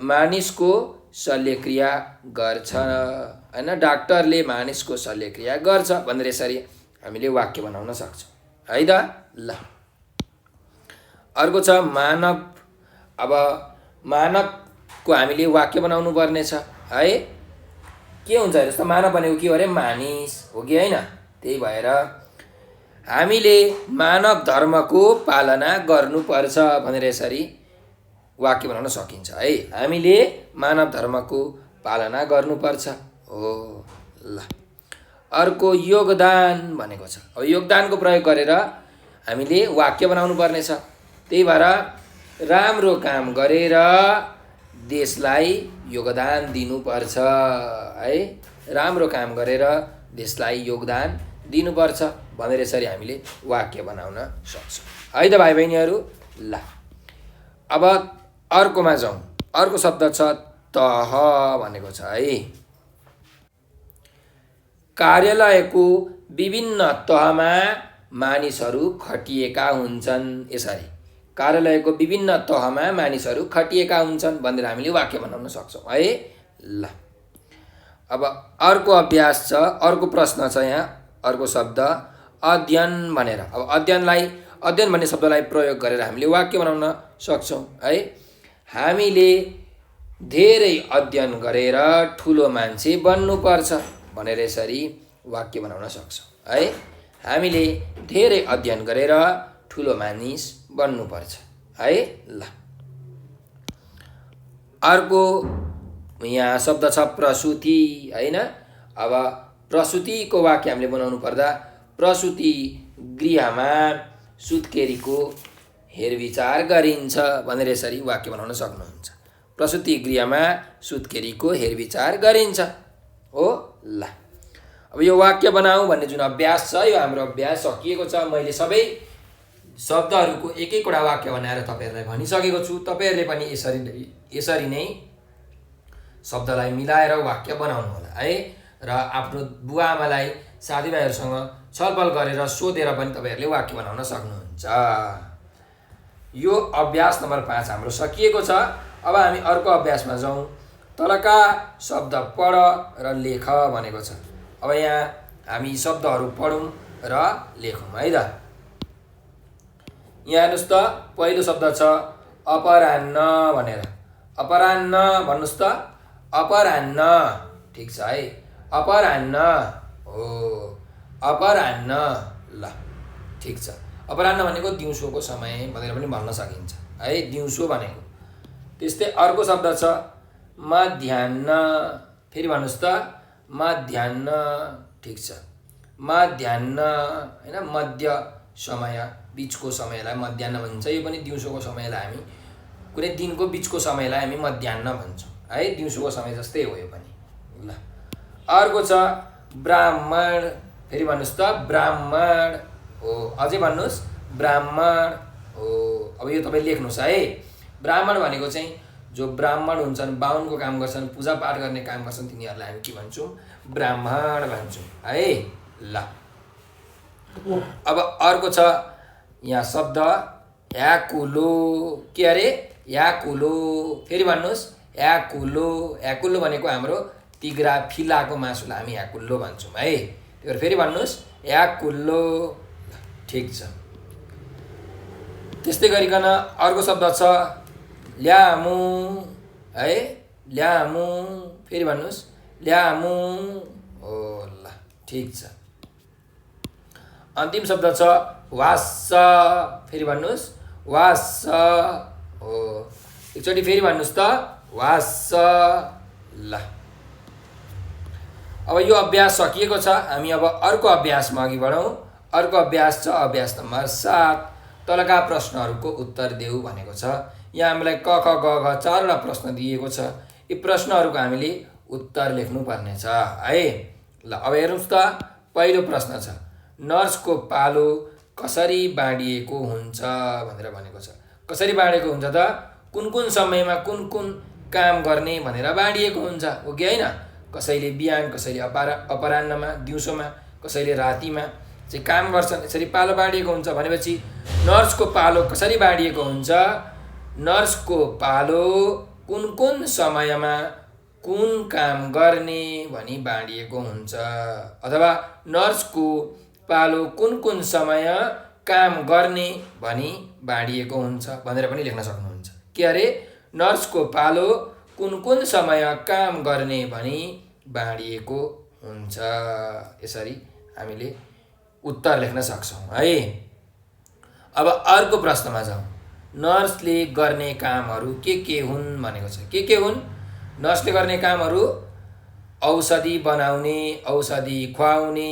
S1: मानिसको शल्यक्रिया गर्छ हैन, डाक्टरले मानिसको शल्यक्रिया गर्छ भनेर यसरी हामीले वाक्य बनाउन सक्छौँ है त। ल अर्को छ मानव। अब मानवको हामीले वाक्य बनाउनु पर्ने छ है। के हुन्छ जस्तो मानव भनेको के हो अरे? मानिस हो कि होइन? त्यही भएर हामीले मानव धर्मको पालना गर्नुपर्छ भनेर यसरी वाक्य बनाउन सकिन्छ है। हामीले मानव धर्मको पालना गर्नुपर्छ हो। ल अर्को योगदान भनेको छ। अब योगदानको प्रयोग गरेर हामीले वाक्य बनाउनु पर्ने छ। त्यही भएर राम्रो काम गरेर देशलाई योगदान दिनुपर्छ है। राम्रो काम गरेर देशलाई योगदान दिनुपर्छ भनेर यसरी हामीले वाक्य बनाउन सक्छौँ है त भाइ बहिनीहरू। ल अब अर्कोमा जाउँ। अर्को शब्द छ तह भनेको छ है। कार्यालयको विभिन्न तहमा मानिसहरू खटिएका हुन्छन्। यसरी कार्यालयको विभिन्न तहमा मानिसहरू खटिएका हुन्छन् भनेर हामीले वाक्य बनाउन सक्छौँ है। ल अब अर्को अभ्यास छ, अर्को प्रश्न छ यहाँ। अर्को शब्द अध्ययन भनेर। अब अध्ययन भन्ने शब्दलाई प्रयोग गरेर हामीले वाक्य बनाउन सक्छौँ है। हामीले धेरै अध्ययन गरेर ठुलो मान्छे बन्नुपर्छ भनेर यसरी वाक्य बनाउन सक्छौँ है। हामीले धेरै अध्ययन गरेर ठुलो मानिस बन्नुपर्छ है। ल अर्को यहाँ शब्द छ प्रसुति होइन। अब प्रसुतिको वाक्य हामीले बनाउनु पर्दा प्रसुति गृहमा सुत्केरीको हेरविचार गरिन्छ भनेर यसरी वाक्य बनाउन सक्नुहुन्छ। प्रसुति गृहमा सुत्केरीको हेरविचार गरिन्छ हो। ल अब यो वाक्य बनाऊ भन्ने जुन अभ्यास छ, यो हाम्रो अभ्यास सकिएको छ। मैले सबै शब्दहरूको एक एकवटा वाक्य बनाएर तपाईँहरूलाई भनिसकेको छु। तपाईँहरूले पनि यसरी नै शब्दलाई मिलाएर वाक्य बनाउनु होला है। र आफ्नो बुवा आमालाई साथीभाइहरूसँग छलफल गरेर सोधेर पनि तपाईँहरूले वाक्य बनाउन सक्नुहुन्छ। यो अभ्यास नम्बर 5 हाम्रो सकिएको छ। अब हामी अर्को अभ्यासमा जाउँ। तलका शब्द पढ र लेख भनेको छ। अब यहाँ हामी शब्दहरू पढौँ र लेखौँ है त। यहाँ हेर्नुहोस् त, पहिलो शब्द छ अपराह्न भनेर। अपराह्न भन्नुहोस् त, अपराह्न। ठिक छ है, अपराह्न हो, अपराह्न। ल ठिक छ। अपराह्न भनेको दिउँसोको समय भनेर पनि भन्न सकिन्छ है, दिउँसो भनेको। त्यस्तै अर्को शब्द छ मध्याह्न। फेरि भन्नुहोस् त, मध्याह्न। ठिक छ, मध्याह्न होइन, मध्य समय, बिचको समयलाई मध्याह्न भन्छ। यो पनि दिउँसोको समयलाई हामी, कुनै दिनको बिचको समयलाई हामी मध्याह्न भन्छौँ है। दिउँसोको समय जस्तै हो यो पनि। ल अर्को छ ब्राह्मण। फेरि भन्नुहोस् त, ब्राह्मण हो। अझै भन्नुहोस्, ब्राह्मण हो। अब यो तपाईँ लेख्नुहोस् है। ब्राह्मण भनेको चाहिँ जो ब्राह्मण हुन्छन्, बाहुनको काम गर्छन्, पूजापाठ गर्ने काम गर्छन्, तिनीहरूलाई हामी के भन्छौँ? ब्राह्मण भन्छौँ है। ल अब अर्को छ यहाँ शब्द ह्याकुलो। के अरे? ह्याकुलो। फेरि भन्नुहोस्, ह्याकुलो। ह्याकुलो भनेको हाम्रो तिग्रा फिलाको मासुलाई हामी ह्याकुल्लो भन्छौँ है। त्यही भएर फेरि भन्नुहोस्, ह्याकुल्लो। ठिक छ। त्यस्तै गरिकन अर्को शब्द छ ल्यामु है, ल्यामु। फेरि भन्नुहोस्, ल्यामु हो। ल ठिक छ। अन्तिम शब्द छ वास्स। फेरि भन्नुहोस्, वास्स हो। एकचोटि फेरि भन्नुहोस् त, वास्स। ल अब यो अभ्यास सकिएको छ। हामी अब अर्को अभ्यासमा अघि बढौँ। अर्को अभ्यास छ अभ्यास नम्बर 7। तलका प्रश्नहरूको उत्तर देऊ भनेको छ। यहाँ हामीलाई क ख ग घ 4वटा प्रश्न दिएको छ। यी प्रश्नहरूको हामीले उत्तर लेख्नुपर्ने छ है। ल अब हेर्नुहोस् त, पहिलो प्रश्न छ नर्सको पालो कसरी बाँडिएको हुन्छ भनेर भनेको छ। कसरी बाँडेको हुन्छ त? कुन कुन समयमा कुन कुन काम गर्ने भनेर बाँडिएको हुन्छ हो कि होइन? कसैले बिहान, कसैले अपराह्नमा, दिउँसोमा, कसैले रातिमा, चाहिँ काम गर्छन्, यसरी पालो बाँडिएको हुन्छ। भनेपछि नर्सको पालो कसरी बाँडिएको हुन्छ? नर्सको पालो कुन कुन समयमा कुन काम गर्ने भनी बाँडिएको हुन्छ, अथवा नर्सको पालो कुन कुन समय काम गर्ने भनी बाँडिएको हुन्छ भनेर पनि लेख्न सक्नुहुन्छ। के अरे? नर्सको पालो कुन कुन समय काम गर्ने भनी बाँडिएको हुन्छ। यसरी हामीले उत्तर लेख्न सक्छौँ है। अब अर्को प्रश्नमा जाउँ। नर्सले गर्ने कामहरू के हुन् भनेको छ। के हुन्? नर्सले गर्ने कामहरू औषधि बनाउने, औषधि खुवाउने,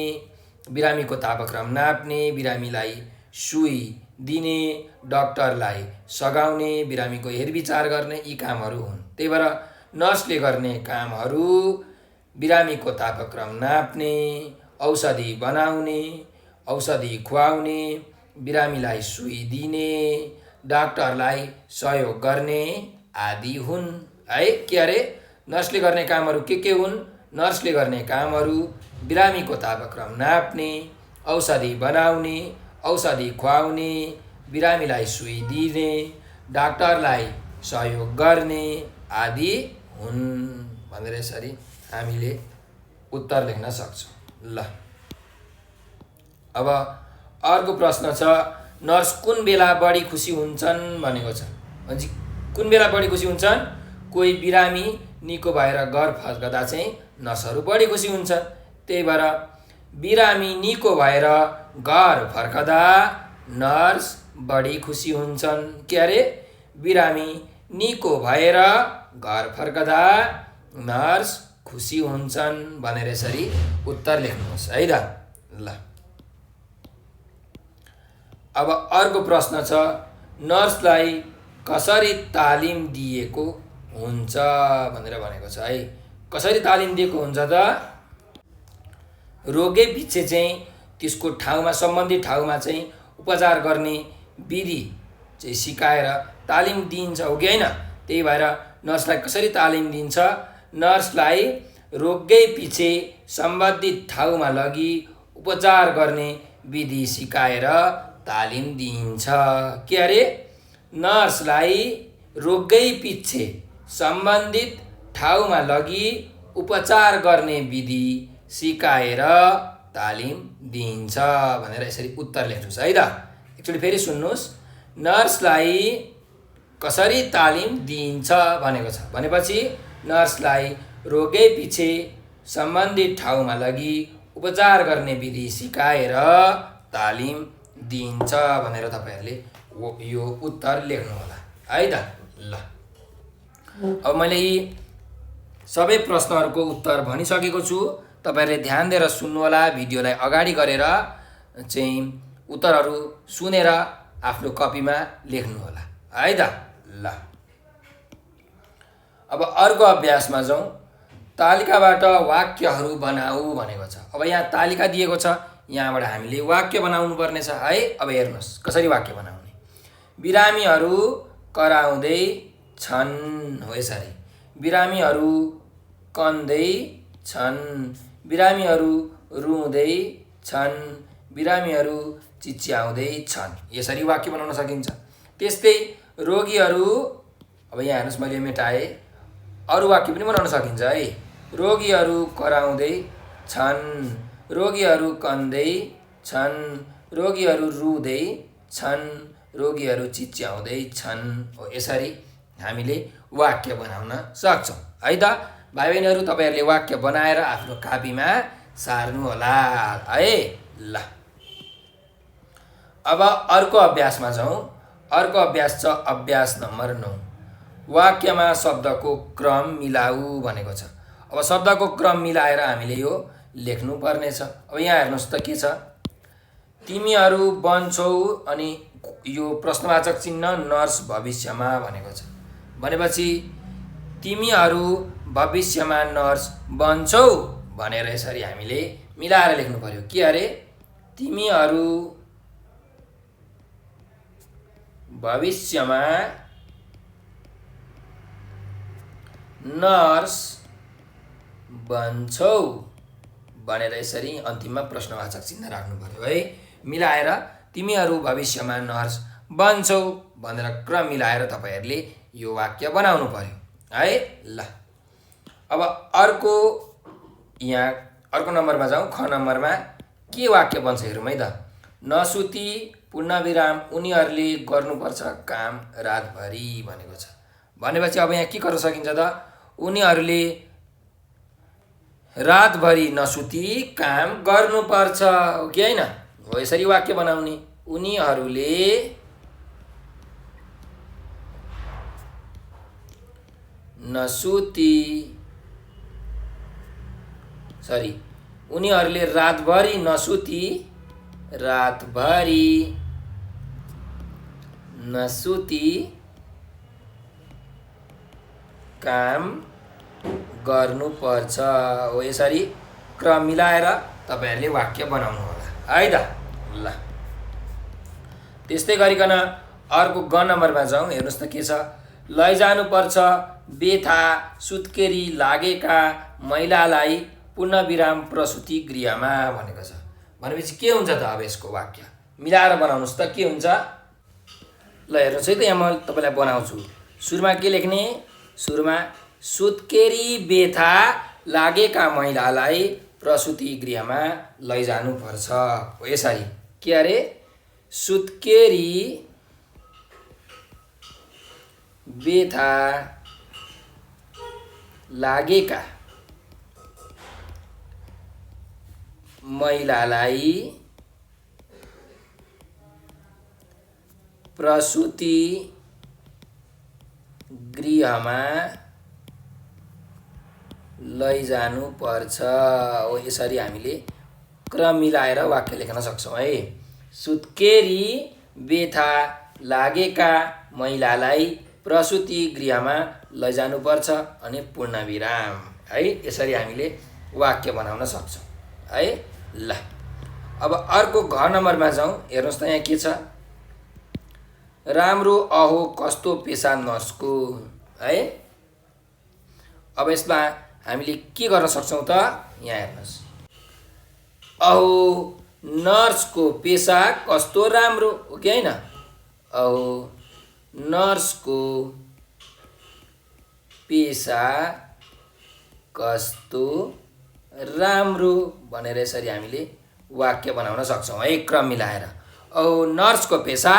S1: बिरामीको तापक्रम नाप्ने, बिरामीलाई सुई दिने, डाक्टरलाई सघाउने, बिरामीको हेरविचार गर्ने, यी कामहरू हुन्। त्यही भएर नर्सले गर्ने कामहरू बिरामीको तापक्रम नाप्ने, औषधि बनाउने, औषधि खुवाउने, बिरामीलाई सुई दिने, डाक्टरलाई सहयोग गर्ने आदि हुन् है। के अरे? नर्सले गर्ने कामहरू के हुन्? नर्सले गर्ने कामहरू बिरामीको तापक्रम नाप्ने, औषधि बनाउने, औषधि खुवाउने, बिरामीलाई सुई दिने, डाक्टरलाई सहयोग गर्ने आदि हुन् भनेर यसरी हामीले उत्तर लेख्न सक्छौँ। ल, अब अर्को प्रश्न छ, नर्स कुन बेला बढी खुसी हुन्छन् भनेको छ। भनेपछि कुन बेला बढी खुसी हुन्छन्? कोही बिरामी निको भएर घर फर्कदा चाहिँ नर्सहरू बढी खुसी हुन्छन्। त्यही भएर बिरामी निको भएर घर फर्कदा नर्स बढी खुसी हुन्छन्। के अरे? बिरामी निको भएर घर फर्कदा नर्स खुसी हुन्छन् भनेर यसरी उत्तर लेख्नुहोस् है त। ल, अब अर्को प्रश्न छ, नर्सलाई कसरी तालिम दिएको हुन्छ भनेर भनेको छ है। कसरी तालिम दिएको हुन्छ त? रोगै पछि चाहिँ त्यसको ठाउँमा, सम्बन्धित ठाउँमा चाहिँ उपचार गर्ने विधि चाहिँ सिकाएर तालिम दिइन्छ, हो कि होइन? त्यही भएर नर्सलाई कसरी तालिम दिन्छ? नर्सलाई रोगै पछि सम्बन्धित ठाउँमा लगी उपचार गर्ने विधि सिकाएर तालिम दिइन्छ। के अरे? नर्सलाई रोगै पछि सम्बन्धित ठाउँमा लगी उपचार गर्ने विधि सिकाएर तालिम दिइन्छ भनेर यसरी उत्तर लेख्नुहोस् है त। एकचोटि फेरि सुन्नुहोस्, नर्सलाई कसरी तालिम दिइन्छ भनेको छ। भनेपछि नर्सलाई रोगै पछि सम्बन्धित ठाउँमा लगी उपचार गर्ने विधि सिकाएर तालिम दिइन्छ भनेर तपाईँहरूले यो उत्तर लेख्नु होला है त। ल, अब मैले यी सबै प्रश्नहरूको उत्तर भनिसकेको छु। तपाईँहरूले ध्यान दिएर सुन्नु होला। भिडियोलाई अगाडि गरेर चाहिँ उत्तरहरू सुनेर आफ्नो कपीमा लेख्नु होला है त। ल, अब अर्को अभ्यासमा जाउँ। तालिकाबाट वाक्यहरू बनाऊ भनेको छ। अब यहाँ तालिका दिएको छ, यहाँबाट हामीले वाक्य बनाउनु पर्ने छ है। अब हेर्नुहोस् कसरी वाक्य बनाउने। बिरामीहरू कराउँदै छन्, हो यसरी। बिरामीहरू कन्दै छन्, बिरामीहरू रुँदै छन्, बिरामीहरू चिच्याउँदै छन्, यसरी वाक्य बनाउन सकिन्छ। त्यस्तै रोगीहरू, अब यहाँ हेर्नुहोस् मैले मेटाएँ, अरू वाक्य पनि बनाउन सकिन्छ है। रोगीहरू कराउँदै छन्, रोगीहरू कन्दै छन्, रोगीहरू रुँदै छन्, रोगीहरू चिच्याउँदै छन्, हो यसरी हामीले वाक्य बनाउन सक्छौँ है त। भाइ बहिनीहरू, तपाईँहरूले वाक्य बनाएर आफ्नो कापीमा सार्नु होला है। ल, अब अर्को अभ्यासमा जाउँ। अर्को अभ्यास छ अभ्यास नम्बर 9। वाक्यमा शब्दको क्रम मिलाऊ भनेको छ। अब शब्दको क्रम मिलाएर हामीले यो लेख्नु पर्ने छ। अब यहाँ हेर्नुहोस् त के छ। तिमीहरू बन्छौ, अनि यो प्रश्नवाचक चिन्ह नर्स भविष्यमा भनेको छ। भनेपछि तिमीहरू भविष्यमा नर्स बन्छौ भनेर यसरी हामीले मिलाएर लेख्नु पर्यो। के अरे? तिमीहरू भविष्यमा नर्स बन्छौ भनेर यसरी अन्तिममा प्रश्नवाचक चिन्ह राख्नु पर्यो है। मिलाएर तिमीहरू भविष्यमा नर्स बन्छौ भनेर क्रम मिलाएर तपाईँहरूले यो वाक्य बनाउनु पर्यो है। ल अब अर्को नम्बरमा जाउँ। ख नम्बरमा के वाक्य बन्छ हेरौँ है त। नसुती पूर्णविराम उनीहरूले गर्नुपर्छ काम रातभरि भनेको छ। भनेपछि अब यहाँ के गर्न सकिन्छ त, उनीहरूले रातभरि नसुती काम गर्नुपर्छ हो कि होइन? हो, यसरी वाक्य बनाउने। उनीहरूले उनीहरूले रातभरि नसुती काम गर्नुपर्छ। हो, यसरी क्रम मिलाएर तपाईँहरूले वाक्य बनाउनु होला है त। ल त्यस्तै गरिकन अर्को ग नम्बरमा जाउँ। हेर्नुहोस् त के छ। लैजानुपर्छ बेथा सुत्केरी लागेका महिलालाई पूर्णविराम प्रसुति गृहमा भनेको छ। भनेपछि के हुन्छ त अब यसको वाक्य मिलाएर बनाउनुहोस् त के हुन्छ। ल हेर्नुहोस् है त, यहाँ म तपाईँलाई बनाउँछु। सुरुमा के लेख्ने? सुरुमा सुत्केरी बेथा लागेका महिलालाई प्रसुति गृहमा लैजानुपर्छ। हो, यसरी के अरे? सुत्केरी बेथा लागेका महिलालाई प्रसुति गृहमा लैजानुपर्छ। हो, यसरी हामीले क्रम मिलाएर वाक्य लेख्न सक्छौँ है। सुत्केरी बेथा लागेका महिलालाई प्रसुति गृहमा लैजानुपर्छ अनि पूर्णविराम है। यसरी हामीले वाक्य बनाउन सक्छौँ है। ल अब अर्को घ नम्बरमा जाउँ। हेर्नुहोस् त यहाँ के छ। राम्रो अहो कस्तो पेसा नर्सको है। अब यसमा हामीले के गर्न सक्छौँ त, यहाँ हेर्नुहोस्। अहो नर्सको पेसा कस्तो राम्रो हो कि होइन? अहो नर्सको पेसा कस्तो राम्रो भनेर यसरी हामीले वाक्य बनाउन सक्छौँ है, क्रम मिलाएर। औ नर्सको पेसा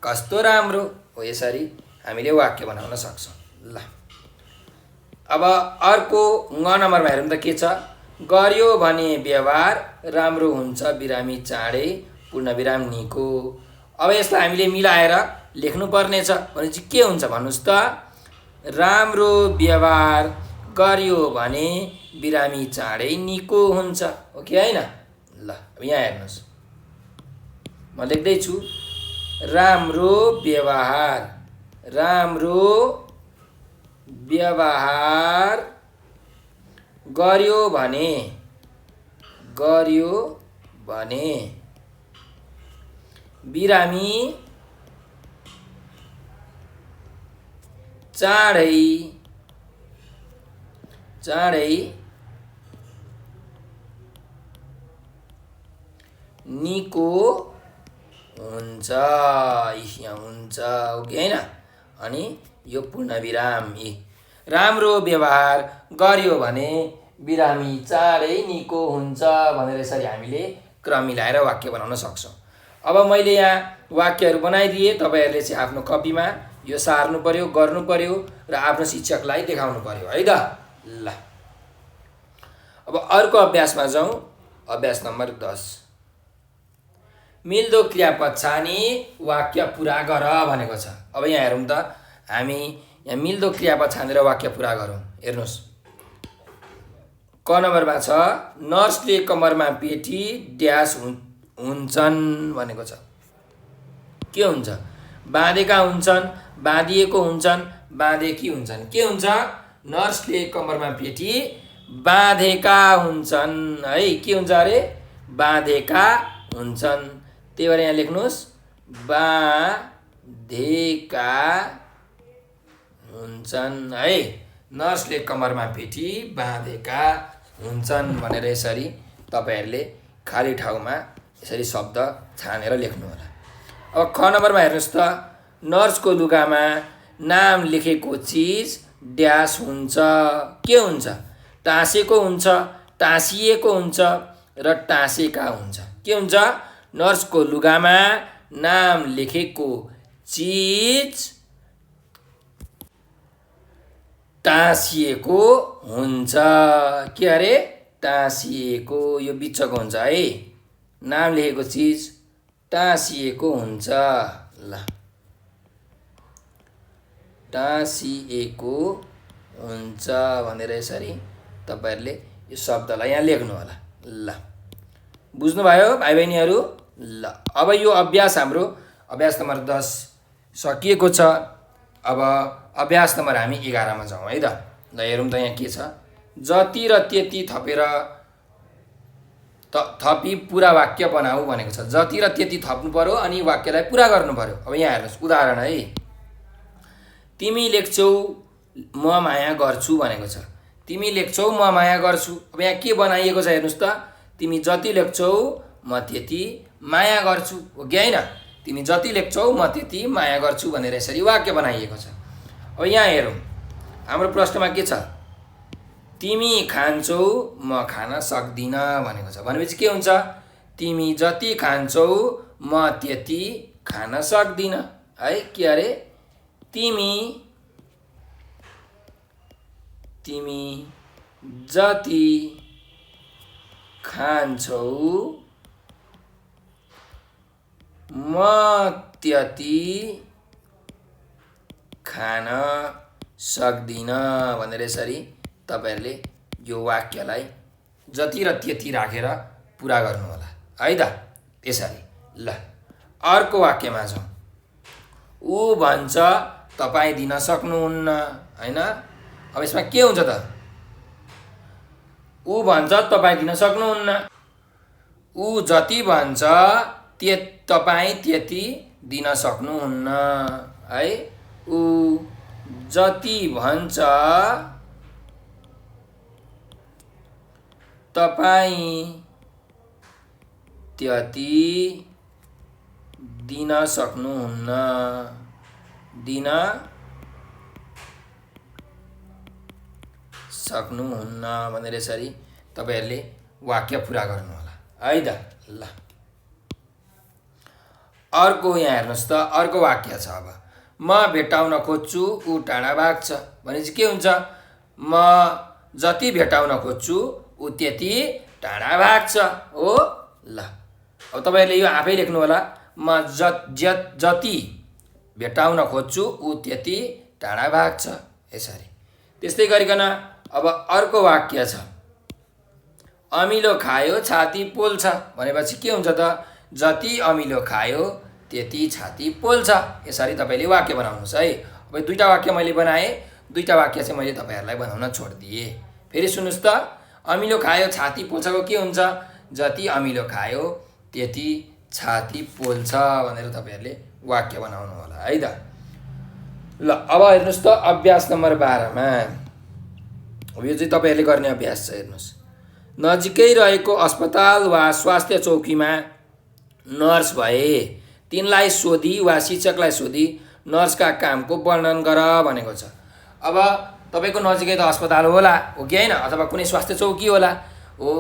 S1: कस्तो राम्रो हो, यसरी हामीले वाक्य बनाउन सक्छौँ। ल अब अर्को ङ नम्बरमा हेरौँ त के छ। गर्यो भने व्यवहार राम्रो हुन्छ बिरामी चाँडै पूर्णविराम निको। अब यसलाई हामीले मिलाएर लेख्नुपर्ने छ। भनेपछि के हुन्छ भन्नुहोस् त। राम्रो व्यवहार गर्यो भने बिरामी चाँडै निको हुन्छ हो कि होइन? ल अब यहाँ हेर्नुहोस्, म लेख्दैछु। राम्रो व्यवहार गर्यो भने बिरामी चाँडै निको हुन्छ। यहाँ हुन्छ हो कि होइन? अनि यो पूर्णविराम। राम्रो व्यवहार गर्यो भने बिरामी चाँडै निको हुन्छ भनेर यसरी हामीले क्रम मिलाएर वाक्य बनाउन सक्छौँ। अब मैले यहाँ वाक्यहरू बनाइदिएँ। तपाईँहरूले चाहिँ आफ्नो कपीमा यो सार्नु पर्यो, गर्नु पर्यो र आफ्नो शिक्षकलाई देखाउनु पर्यो है त। ल अब अर्को अभ्यासमा जाउँ। अभ्यास नम्बर 10। मिल्दो क्रियापद छानी वाक्य पुरा गर भनेको छ। अब यहाँ हेरौँ त, हामी यहाँ मिल्दो क्रियापद छानेर वाक्य पुरा गरौँ। हेर्नुहोस्, क नम्बरमा छ। नर्सले कमरमा पेटी ड्यास हुन्छन् भनेको छ। के हुन्छ? बाँधेका हुन्छन्, बाँधिएको हुन्छन्, बाँधेकी हुन्छन्। के हुन्छ? नर्सले कमरमा पेटी बाँधेका हुन्छन् है। के हुन्छ अरे? बाँधेका हुन्छन्। त्यही भएर यहाँ लेख्नुहोस्, बाँधेका हुन्छन् है। नर्सले कमरमा पेटी बाँधेका हुन्छन् भनेर यसरी तपाईहरूले खाली ठाउँमा यसरी शब्द छानेर लेख्नु होला। अब ख नम्बरमा हेर्नुहोस् त, नर्सको लुगामा नाम लेखेको चिज ड्यास हुन्छ। के हुन्छ? टाँसेको हुन्छ, टाँसिएको हुन्छ र टाँसेका हुन्छ। के हुन्छ? नर्सको लुगामा नाम लेखेको चिज टाँसिएको हुन्छ। के अरे? टाँसिएको। यो बिचको हुन्छ है। नाम लेखेको चिज टाँसिएको हुन्छ। ल, टाँसिएको हुन्छ भनेर यसरी तपाईहरूले यो शब्दलाई यहाँ लेख्नु होला। ल, बुझ्नुभयो भाइ बहिनीहरू? ल, अब यो अभ्यास हाम्रो अभ्यास नम्बर 10 सकिएको छ। अब अभ्यास नम्बर हामी 11 मा जाउँ है त। ल, हेरौँ त यहाँ के छ। जति र त्यति थपेर थपी पुरा वाक्य बनाऊ भनेको छ। जति र त्यति थप्नु पर्यो अनि वाक्यलाई पुरा गर्नु पर्यो। अब यहाँ हेर्नुहोस् उदाहरण है। तिमी लेख्छौ म माया गर्छु भनेको छ। तिमी लेख्छौ म माया गर्छु। अब यहाँ के बनाइएको छ हेर्नुहोस् त। तिमी जति लेख्छौ म त्यति माया गर्छु, हो कि होइन? तिमी जति लेख्छौ म त्यति माया गर्छु भनेर यसरी वाक्य बनाइएको छ। अब यहाँ हेरौँ, हाम्रो प्रश्नमा के छ? तिमी खान्छौ म खान सक्दिनँ भनेको छ। भनेपछि के हुन्छ? तिमी जति खान्छौ म त्यति खान सक्दिनँ है। के अरे? तिमी जति खान्छौ म त्यति खान सक्दिनँ भनेर यसरी तपाईहरूले यो वाक्यलाई जति र त्यति राखेर पुरा गर्नु होला है त। यसरी। ल, अर्को वाक्यमा जाउँ। ऊ भन्छ तपाईँ दिन सक्नुहुन्न, होइन? अब यसमा के हुन्छ त? ऊ भन्छ तपाईँ दिन सक्नुहुन्न। ऊ जति भन्छ तपाईँ त्यति दिन सक्नुहुन्न है। ऊ जति भन्छ तपाईँ त्यति दिन सक्नुहुन्न। दिन सक्नुहुन्न भनेर यसरी तपाईहरूले वाक्य पुरा गर्नु होला है त। ल, अर्को यहाँ हेर्नुहोस् त। अर्को वाक्य छ। अब म भेटाउन खोज्छु ऊ टाढा भाग्छ भनेपछि के हुन्छ? म जति भेटाउन खोज्छु ऊ त्यति टाढा भाग्छ, हो? ल, अब तपाईँहरूले यो आफै लेख्नु होला। म जति भेटाउन खोज्छु ऊ त्यति टाढा भाग्छ, यसरी। त्यस्तै गरिकन अब अर्को वाक्य छ। अमिलो खायो छाती पोल्छ भनेपछि के हुन्छ त? जति अमिलो खायो त्यति छाती पोल्छ। यसरी तपाईँले वाक्य बनाउनुहोस् है। अब दुईवटा वाक्य मैले बनाएँ, दुईवटा वाक्य चाहिँ मैले तपाईँहरूलाई बनाउन छोडिदिएँ। फेरि सुन्नुहोस् त। अमिलो खायो छाती पोल्छको के हुन्छ? जति अमिलो खायो त्यति छाती पोल्छ भनेर तपाईँहरूले वाक्य बनाउनु होला है त। ल, अब हेर्नुहोस् त अभ्यास नम्बर 12 मा। अब यो चाहिँ तपाईँहरूले गर्ने अभ्यास छ। हेर्नुहोस्, नजिकै रहेको अस्पताल वा स्वास्थ्य चौकीमा नर्स भए तिनलाई सोधी वा शिक्षकलाई सोधी नर्सका कामको वर्णन गर भनेको छ। अब तपाईँको नजिकै त अस्पताल होला, हो कि होइन? अथवा कुनै स्वास्थ्य चौकी होला, हो?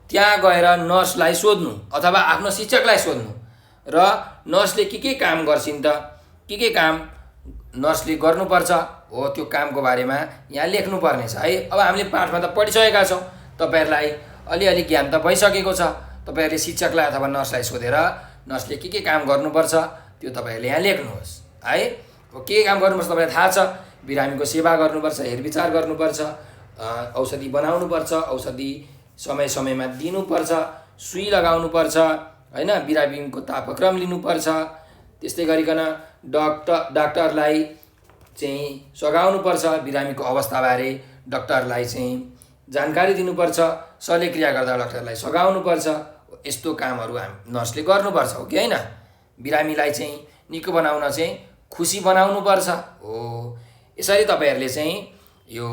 S1: त्यहाँ गएर नर्सलाई सोध्नु अथवा आफ्नो शिक्षकलाई सोध्नु र नर्सले के काम गर्छिन् त, के काम नर्सले गर्नुपर्छ, हो? त्यो कामको बारेमा यहाँ लेख्नुपर्ने छ है। अब हामीले पाठमा त पढिसकेका छौँ, तपाईँहरूलाई अलिअलि ज्ञान त भइसकेको छ। तपाईँहरूले शिक्षकलाई अथवा नर्सलाई सोधेर नर्सले के काम गर्नुपर्छ त्यो तपाईँहरूले यहाँ लेख्नुहोस् है। अब के काम गर्नुपर्छ तपाईँलाई थाहा छ। बिरामीको सेवा गर्नुपर्छ, हेरविचार गर्नुपर्छ, औषधि बनाउनुपर्छ, औषधि समय समयमा दिनुपर्छ, सुई लगाउनुपर्छ, होइन? बिरामीको तापक्रम लिनुपर्छ। त्यस्तै गरिकन डाक्टरलाई चाहिँ सघाउनुपर्छ। बिरामीको अवस्थाबारे डाक्टरलाई चाहिँ जानकारी दिनुपर्छ। शल्यक्रिया गर्दा डाक्टरलाई सघाउनुपर्छ। यस्तो कामहरू नर्सले गर्नुपर्छ, हो कि होइन? बिरामीलाई चाहिँ निको बनाउन चाहिँ खुसी बनाउनुपर्छ, हो? यसरी तपाईँहरूले चाहिँ यो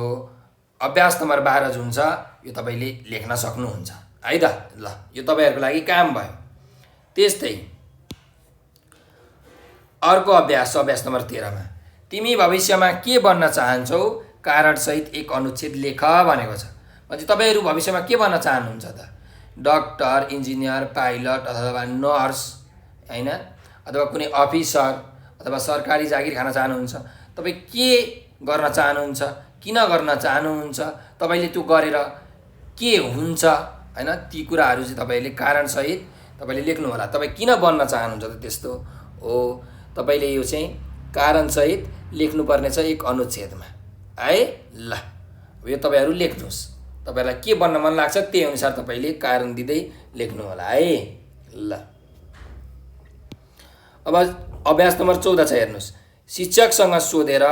S1: अभ्यास नम्बर 12 जुन छ यो तपाईँले लेख्न सक्नुहुन्छ है त। ल यो तपाईँहरूको लागि काम भयो। त्यस्तै अर्को अभ्यास नम्बर 13 मा तिमी भविष्यमा के बन्न चाहन्छौ कारणसहित एक अनुच्छेद लेख भनेको छ। भने तपाईँहरू भविष्यमा के बन्न चाहनुहुन्छ त? डक्टर, इन्जिनियर, पाइलट अथवा नर्स हैन, अथवा कुनै अफिसर अथवा सरकारी जागिर खान चाहनुहुन्छ? तपाईँ के गर्न चाहनुहुन्छ, किन गर्न चाहनुहुन्छ, तपाईँले त्यो गरेर के हुन्छ हैन, ती कुराहरू चाहिँ तपाईँले कारणसहित तपाईँले लेख्नु होला। तपाईँ किन बन्न चाहनुहुन्छ त त्यस्तो हो, तपाईँले यो चाहिँ कारणसहित लेख्नुपर्ने छ एक अनुच्छेदमा है। ल यो तपाईँहरू लेख्नुहोस्, तपाईँलाई के बन्न मन लाग्छ त्यही अनुसार तपाईँले कारण दिँदै लेख्नु होला है। ल अब अभ्यास नम्बर 14 छ, हेर्नुहोस्। शिक्षकसँग सोधेर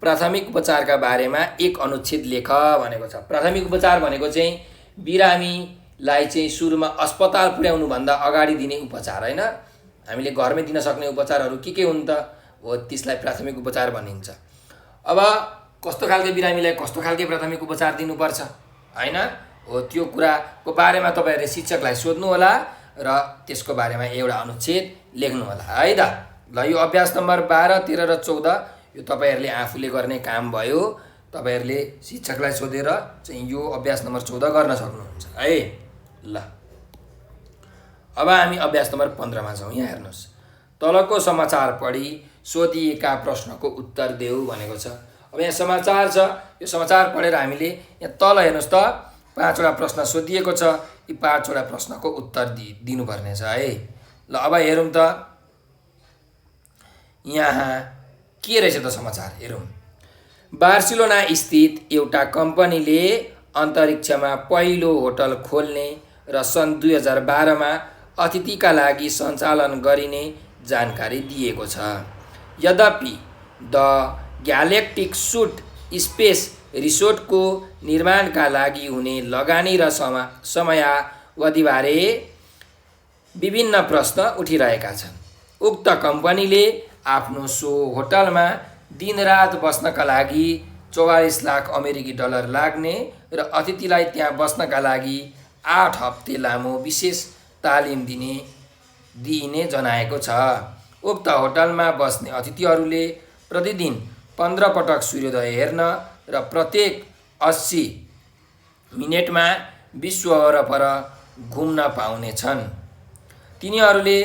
S1: प्राथमिक उपचारका बारेमा एक अनुच्छेद लेख भनेको छ। प्राथमिक उपचार भनेको चाहिँ बिरामीलाई चाहिँ सुरुमा अस्पताल पुर्याउनुभन्दा अगाडि दिने उपचार होइन। हामीले घरमै दिन सक्ने उपचारहरू के हुन् त हो, त्यसलाई प्राथमिक उपचार भनिन्छ। अब कस्तो खालको बिरामीलाई कस्तो खालको प्राथमिक उपचार दिनुपर्छ हैन हो, त्यो कुराको बारेमा तपाईँहरूले शिक्षकलाई सोध्नु होला र त्यसको बारेमा एउटा अनुच्छेद लेख्नु होला है त। ल यो अभ्यास नम्बर 12, 13 र 14 यो तपाईँहरूले आफूले गर्ने काम भयो। तपाईँहरूले शिक्षकलाई सोधेर चाहिँ यो अभ्यास नम्बर 14 गर्न सक्नुहुन्छ है। ल अब हामी अभ्यास नम्बर 15 मा छौँ। यहाँ हेर्नुहोस्। तलको समाचार पढी सोधिएका प्रश्नको उत्तर देऊ भनेको छ। अब यहाँ समाचार छ, यो समाचार पढेर हामीले यहाँ तल हेर्नुहोस् त 5 वटा प्रश्न सोधिएको छ। यी 5 वटा प्रश्नको उत्तर दिनुपर्ने छ है। ल अब हेरौँ त यहाँ के रहेछ त समाचार हेरौँ। बार्सिलोना स्थित एउटा कम्पनीले अन्तरिक्षमा पहिलो होटल खोल्ने र सन् 2012 मा अतिथिका लागि सञ्चालन गरिने जानकारी दिएको छ। यद्यपि द ग्यालेक्टिक सुट स्पेस रिसोर्टको निर्माणका लागि हुने लगानी र समयावधिबारे विभिन्न प्रश्न उठिरहेका छन्। उक्त कम्पनीले आफ्नो सो होटलमा दिनरात बस्नका लागि 44 लाख अमेरिकी डलर लाग्ने र अतिथिलाई त्यहाँ बस्नका लागि 8 हप्ते लामो विशेष तालिम दिइने जनाएको छ। उक्त होटलमा बस्ने अतिथिहरूले प्रतिदिन 15 पटक सूर्योदय हेर्न र प्रत्येक 80 मिनेटमा विश्व वरपर घुम्न पाउनेछन्। तिनीहरूले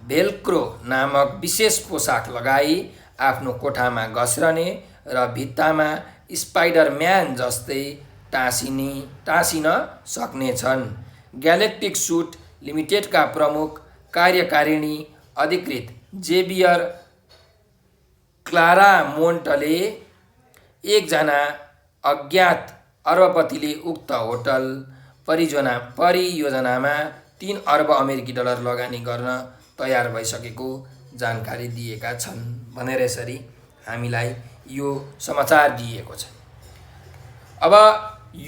S1: भेल्क्रो नामक विशेष पोसाक लगाई आफ्नो कोठामा घस्रने र भित्तामा स्पाइडरम्यान जस्तै टाँसिन सक्नेछन्। ग्यालेक्टिक सुट लिमिटेडका प्रमुख कार्यकारिणी अधिकृत जेभियर क्लारामोन्टले एकजना अज्ञात अर्बपतिले उक्त होटल परियोजनामा 3 अर्ब अमेरिकी डलर लगानी गर्न तयार भइसकेको जानकारी दिएका छन् भनेर यसरी हामीलाई यो समाचार दिएको छ। अब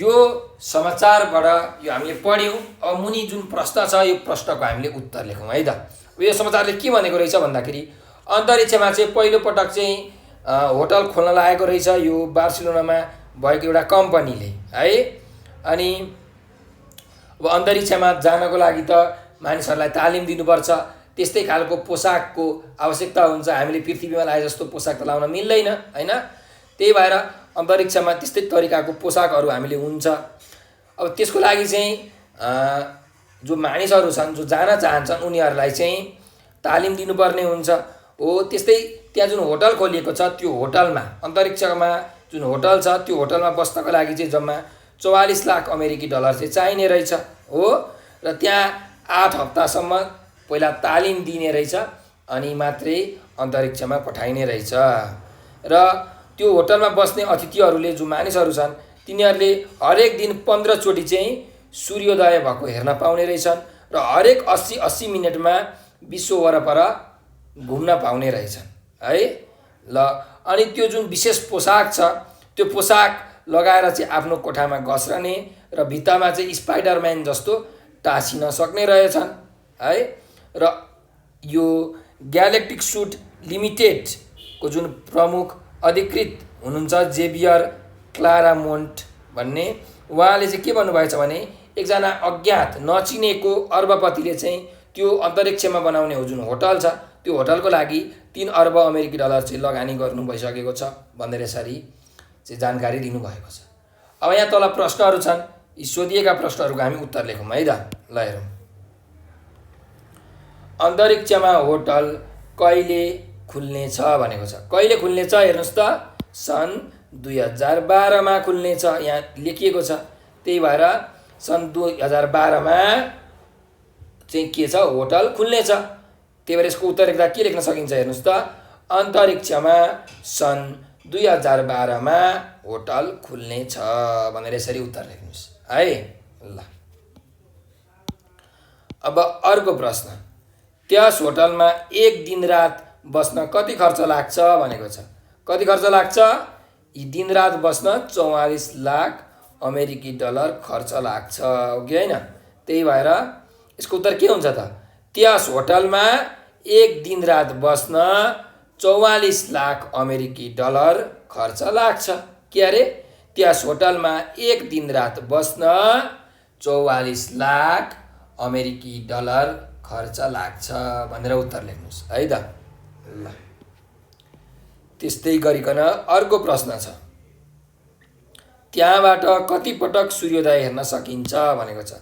S1: यो समाचारबाट यो हामीले पढ्यौँ। अब मुनि जुन प्रश्न छ यो प्रश्नको हामीले उत्तर लेखौँ है त। यो समाचारले के भनेको रहेछ भन्दाखेरि अन्तरिक्षमा चाहिँ पहिलो पटक चाहिँ होटल खोल्न लागेको रहेछ यो बार्सिलोनामा भएको एउटा कम्पनीले है। अनि अब अन्तरिक्षमा जानको लागि त मानिसहरूलाई तालिम दिनुपर्छ, त्यस्तै खालको पोसाकको आवश्यकता हुन्छ। हामीले पृथ्वीमा लाए जस्तो पोसाक त लाउन मिल्दैन हैन। त्यही भएर अन्तरिक्षमा त्यस्तै तरिकाको पोसाकहरू हामीले हुन्छ। अब त्यसको लागि चाहिँ जो मानिसहरू छन् जो जान चाहन्छन् उनीहरूलाई चाहिँ तालिम दिनुपर्ने हुन्छ हो। त्यस्तै त्यहाँ जुन होटल खोलिएको छ त्यो होटलमा अन्तरिक्षमा जुन होटल छ त्यो होटलमा बस्नको लागि चाहिँ जम्मा 44 लाख अमेरिकी डलर चाहिँ चाहिने रहेछ हो। र त्यहाँ 8 हप्तासम्म पहिला तालिम दिने रहेछ अनि मात्रै अन्तरिक्षमा पठाइने रहेछ। र त्यो होटलमा बस्ने अतिथिहरूले जो मानिसहरू छन् तिनीहरूले हरेक दिन 15 चोटि चाहिँ सूर्योदय भएको हेर्न पाउने रहेछन् र हरेक 80 मिनेटमा विश्व वरपर घुम्न पाउने रहेछन् है। ल अनि त्यो जुन विशेष पोसाक छ त्यो पोसाक लगाएर चाहिँ आफ्नो कोठामा घस्रने र भित्तामा चाहिँ स्पाइडरम्यान जस्तो टाँसिन सक्ने रहेछन् है। र यो ग्यालेक्टिक सुट लिमिटेडको जुन प्रमुख अधिकृत हुनुहुन्छ जेभियर क्लारामोन्ट भन्ने, उहाँले चाहिँ के भन्नुभएको छ भने एकजना अज्ञात नचिनेको अर्बपतिले चाहिँ त्यो अन्तरिक्षमा बनाउने जुन होटल छ त्यो होटलको लागि 3 अर्ब अमेरिकी डलर चाहिँ लगानी गर्नु भइसकेको छ भनेर यसरी चाहिँ जानकारी दिनुभएको छ। अब यहाँ तल प्रश्नहरू छन्, यी सोधिएका प्रश्नहरूको हामी उत्तर लेखौँ है त। ल हेरौँ, अन्तरिक्षमा होटल कहिले खुल्नेछ भनेको छ। कहिले खुल्नेछ हेर्नुहोस् त, सन् 2012 मा खुल्नेछ यहाँ लेखिएको छ। त्यही भएर सन् 2012 मा चाहिँ के छ, होटल खुल्नेछ। त्यही भएर यसको उत्तर लेख्दा के लेख्न सकिन्छ हेर्नुहोस् त, अन्तरिक्षमा सन् 2012 मा होटल खुल्नेछ भनेर यसरी उत्तर लेख्नुहोस् है। ल अब अर्को प्रश्न, त्यस होटलमा 1 दिन रात बस्न कति खर्च लाग्छ भनेको छ। कति खर्च लाग्छ? यी दिन रात बस्न 44 लाख अमेरिकी डलर खर्च लाग्छ, हो कि होइन? त्यही भएर यसको उत्तर के हुन्छ त, त्यस होटलमा 1 दिन रात बस्न 44 लाख अमेरिकी डलर खर्च लाग्छ। के अरे, त्यस होटलमा 1 दिन रात बस्न 44 लाख अमेरिकी डलर खर्च लाग्छ भनेर उत्तर लेख्नुहोस् है त। ल त्यस्तै गरिकन अर्को प्रश्न छ, त्यहाँबाट कति पटक सूर्योदय हेर्न सकिन्छ भनेको छ।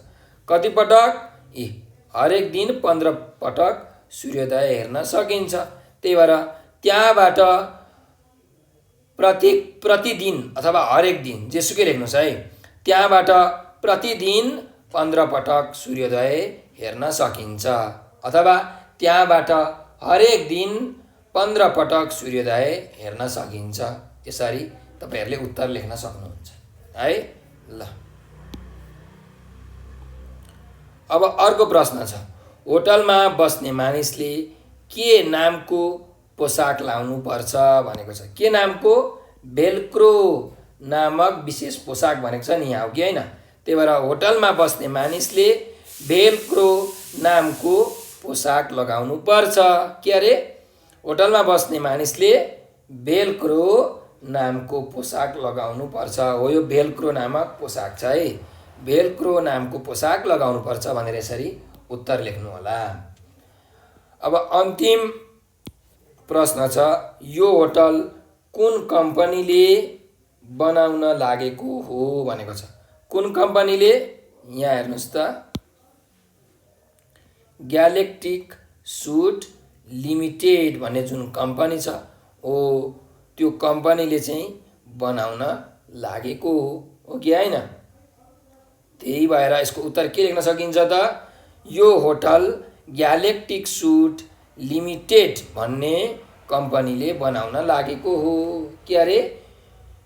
S1: कति पटक? हरेक दिन 15 पटक सूर्योदय हेर्न सकिन्छ। त्यही भएर त्यहाँबाट प्रतिदिन अथवा हरेक दिन जेसुकै लेख्नुहोस् है, त्यहाँबाट प्रतिदिन 15 पटक सूर्योदय हेर्न सकिन्छ अथवा त्यहाँबाट हरेक दिन 15 पटक सूर्योदय हेर्न सकिन्छ। यसरी तपाईहरुले उत्तर लेख्न सक्नुहुन्छ है। ल अब अर्को प्रश्न छ, होटलमा बस्ने मानिसले के नामको पोशाक लाउनु पर्छ भनेको छ। के नामको? भेल्क्रो नामक विशेष पोशाक भनेको छ नि यहाँ, हो कि हैन? त्यही भएर होटलमा बस्ने मानिसले भेल्क्रो नामको पोशाक लगाउनु पर्छ। के अरे? होटलमा बस्ने मानिसले भेल्क्रो नामको पोशाक लगाउनु पर्छ। हो, यो भेल्क्रो नामक पोशाक छ है। भेल्क्रो नामको पोशाक लगाउनु पर्छ भनेर यसरी उत्तर लेख्नु होला। अब अन्तिम प्रश्न छ, यो होटल कुन कम्पनीले बनाउन लागेको हो भनेको छ। कुन कम्पनीले? यहाँ हेर्नुहोस् त, ग्यालेक्टिक सुट लिमिटेड भन्ने जुन कम्पनी छ हो, त्यो कम्पनीले चाहिँ बनाउन लागेको हो कि हैन? त्यही भएर यसको उत्तर के लेख्न सकिन्छ त, यो होटल ग्यालेक्टिक सुट लिमिटेड भन्ने कम्पनीले बनाउन लागेको हो। के अरे?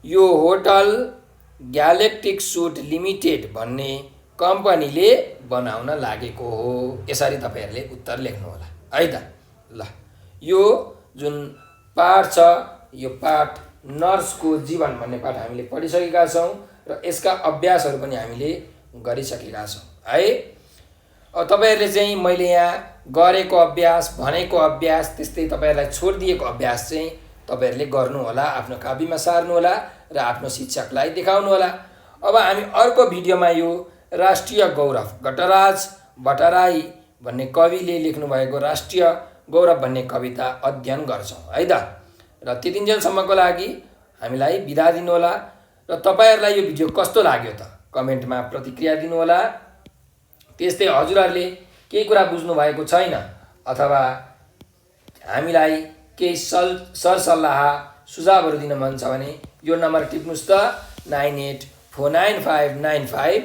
S1: यो होटल ग्यालेक्टिक सुट लिमिटेड भन्ने कम्पनीले बनाउन लागेको हो। यसरी तपाईहरुले उत्तर लेख्नु होला है त। ल यो जुन पाठ छ, यो पाठ नर्सको जीवन भन्ने पाठ हामीले पढिसकेका छौं र यसका अभ्यासहरू पनि हामीले गरिसकेका छौं है। तपाईहरुले चाहिँ मैले यहाँ गरेको अभ्यास, भनेको अभ्यास, त्यस्तै तपाईहरुलाई छोडिदिएको अभ्यास चाहिँ तपाईहरुले गर्नु होला, आफ्नो कापीमा सार्नु होला र आफ्नो शिक्षकलाई देखाउनु होला। अब हामी अर्को भिडियोमा यो राष्ट्रिय गौरव घटराज भट्टराई भन्ने कविले लेख्नु भएको राष्ट्रिय गौरव भन्ने कविता अध्ययन गर्छौं है त। र त्यतिन्जेलसम्मको लागि हामीलाई बिदा दिनु होला र तपाईहरुलाई यो भिडियो कस्तो लाग्यो त कमेन्टमा प्रतिक्रिया दिनु होला। त्यस्तै हजुरहरुले केही कुरा बुझ्नु भएको छैन अथवा हामीलाई केही सरसल्लाह सुझावहरू दिन मन छ भने यो नम्बर टिप्नुस् त 9849595895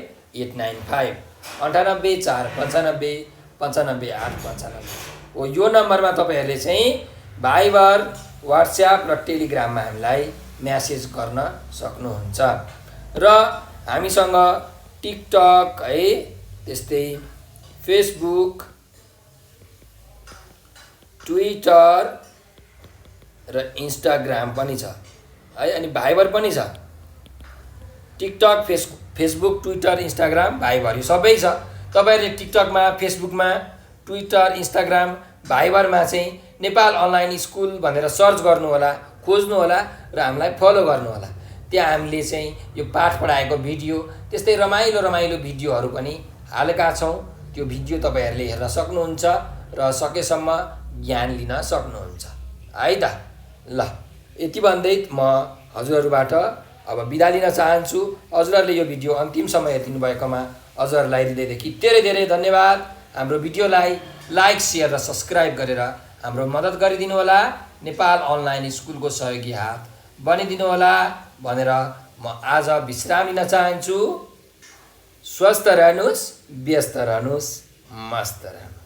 S1: 9849595895। हो, यो नम्बरमा तपाईहरुले चाहिँ भाइबर, व्हाट्सएप र टेलिग्राममा हामीलाई मेसेज गर्न सक्नुहुन्छ। र हामीसँग टिकटक है, त्यस्तै फेसबुक, ट्विटर र इन्स्टाग्राम पनि छ है, अनि भाइबर पनि छ। TikTok, Facebook, Twitter, Instagram, Viber यो सबै छ। तपाईहरुले टिकटकमा, फेसबुकमा, ट्विटर, इन्स्टाग्राम, भाइबरमा चाहिँ नेपाल अनलाइन स्कुल भनेर सर्च गर्नु होला, खोज्नु होला र हामीलाई फलो गर्नु होला। त्यहाँ हामीले चाहिँ यो पाठ पढाएको भिडियो त्यस्तै रमाइलो भिडियोहरू पनि हालेका छौँ। त्यो भिडियो तपाईँहरूले हेर्न सक्नुहुन्छ र सकेसम्म ज्ञान लिन सक्नुहुन्छ है त। ल यति भन्दै म हजुरहरूबाट अब बिदा लिन चाहन्छु। हजुरहरूले यो भिडियो अन्तिमसम्म हेरिदिनु भएकोमा हजुरहरूलाई हृदयदेखि धेरै धन्यवाद। हाम्रो भिडियोलाई लाइक, सेयर र सब्सक्राइब गरेर हाम्रो मद्दत गरिदिनु होला। नेपाल अनलाइन स्कुलको सहयोगी हात बनिदिनु होला भनेर म आज विश्राम लिन चाहन्छु। स्वस्थ रहनुहोस्, व्यस्त रहनुहोस्, मस्त रहनुहोस्।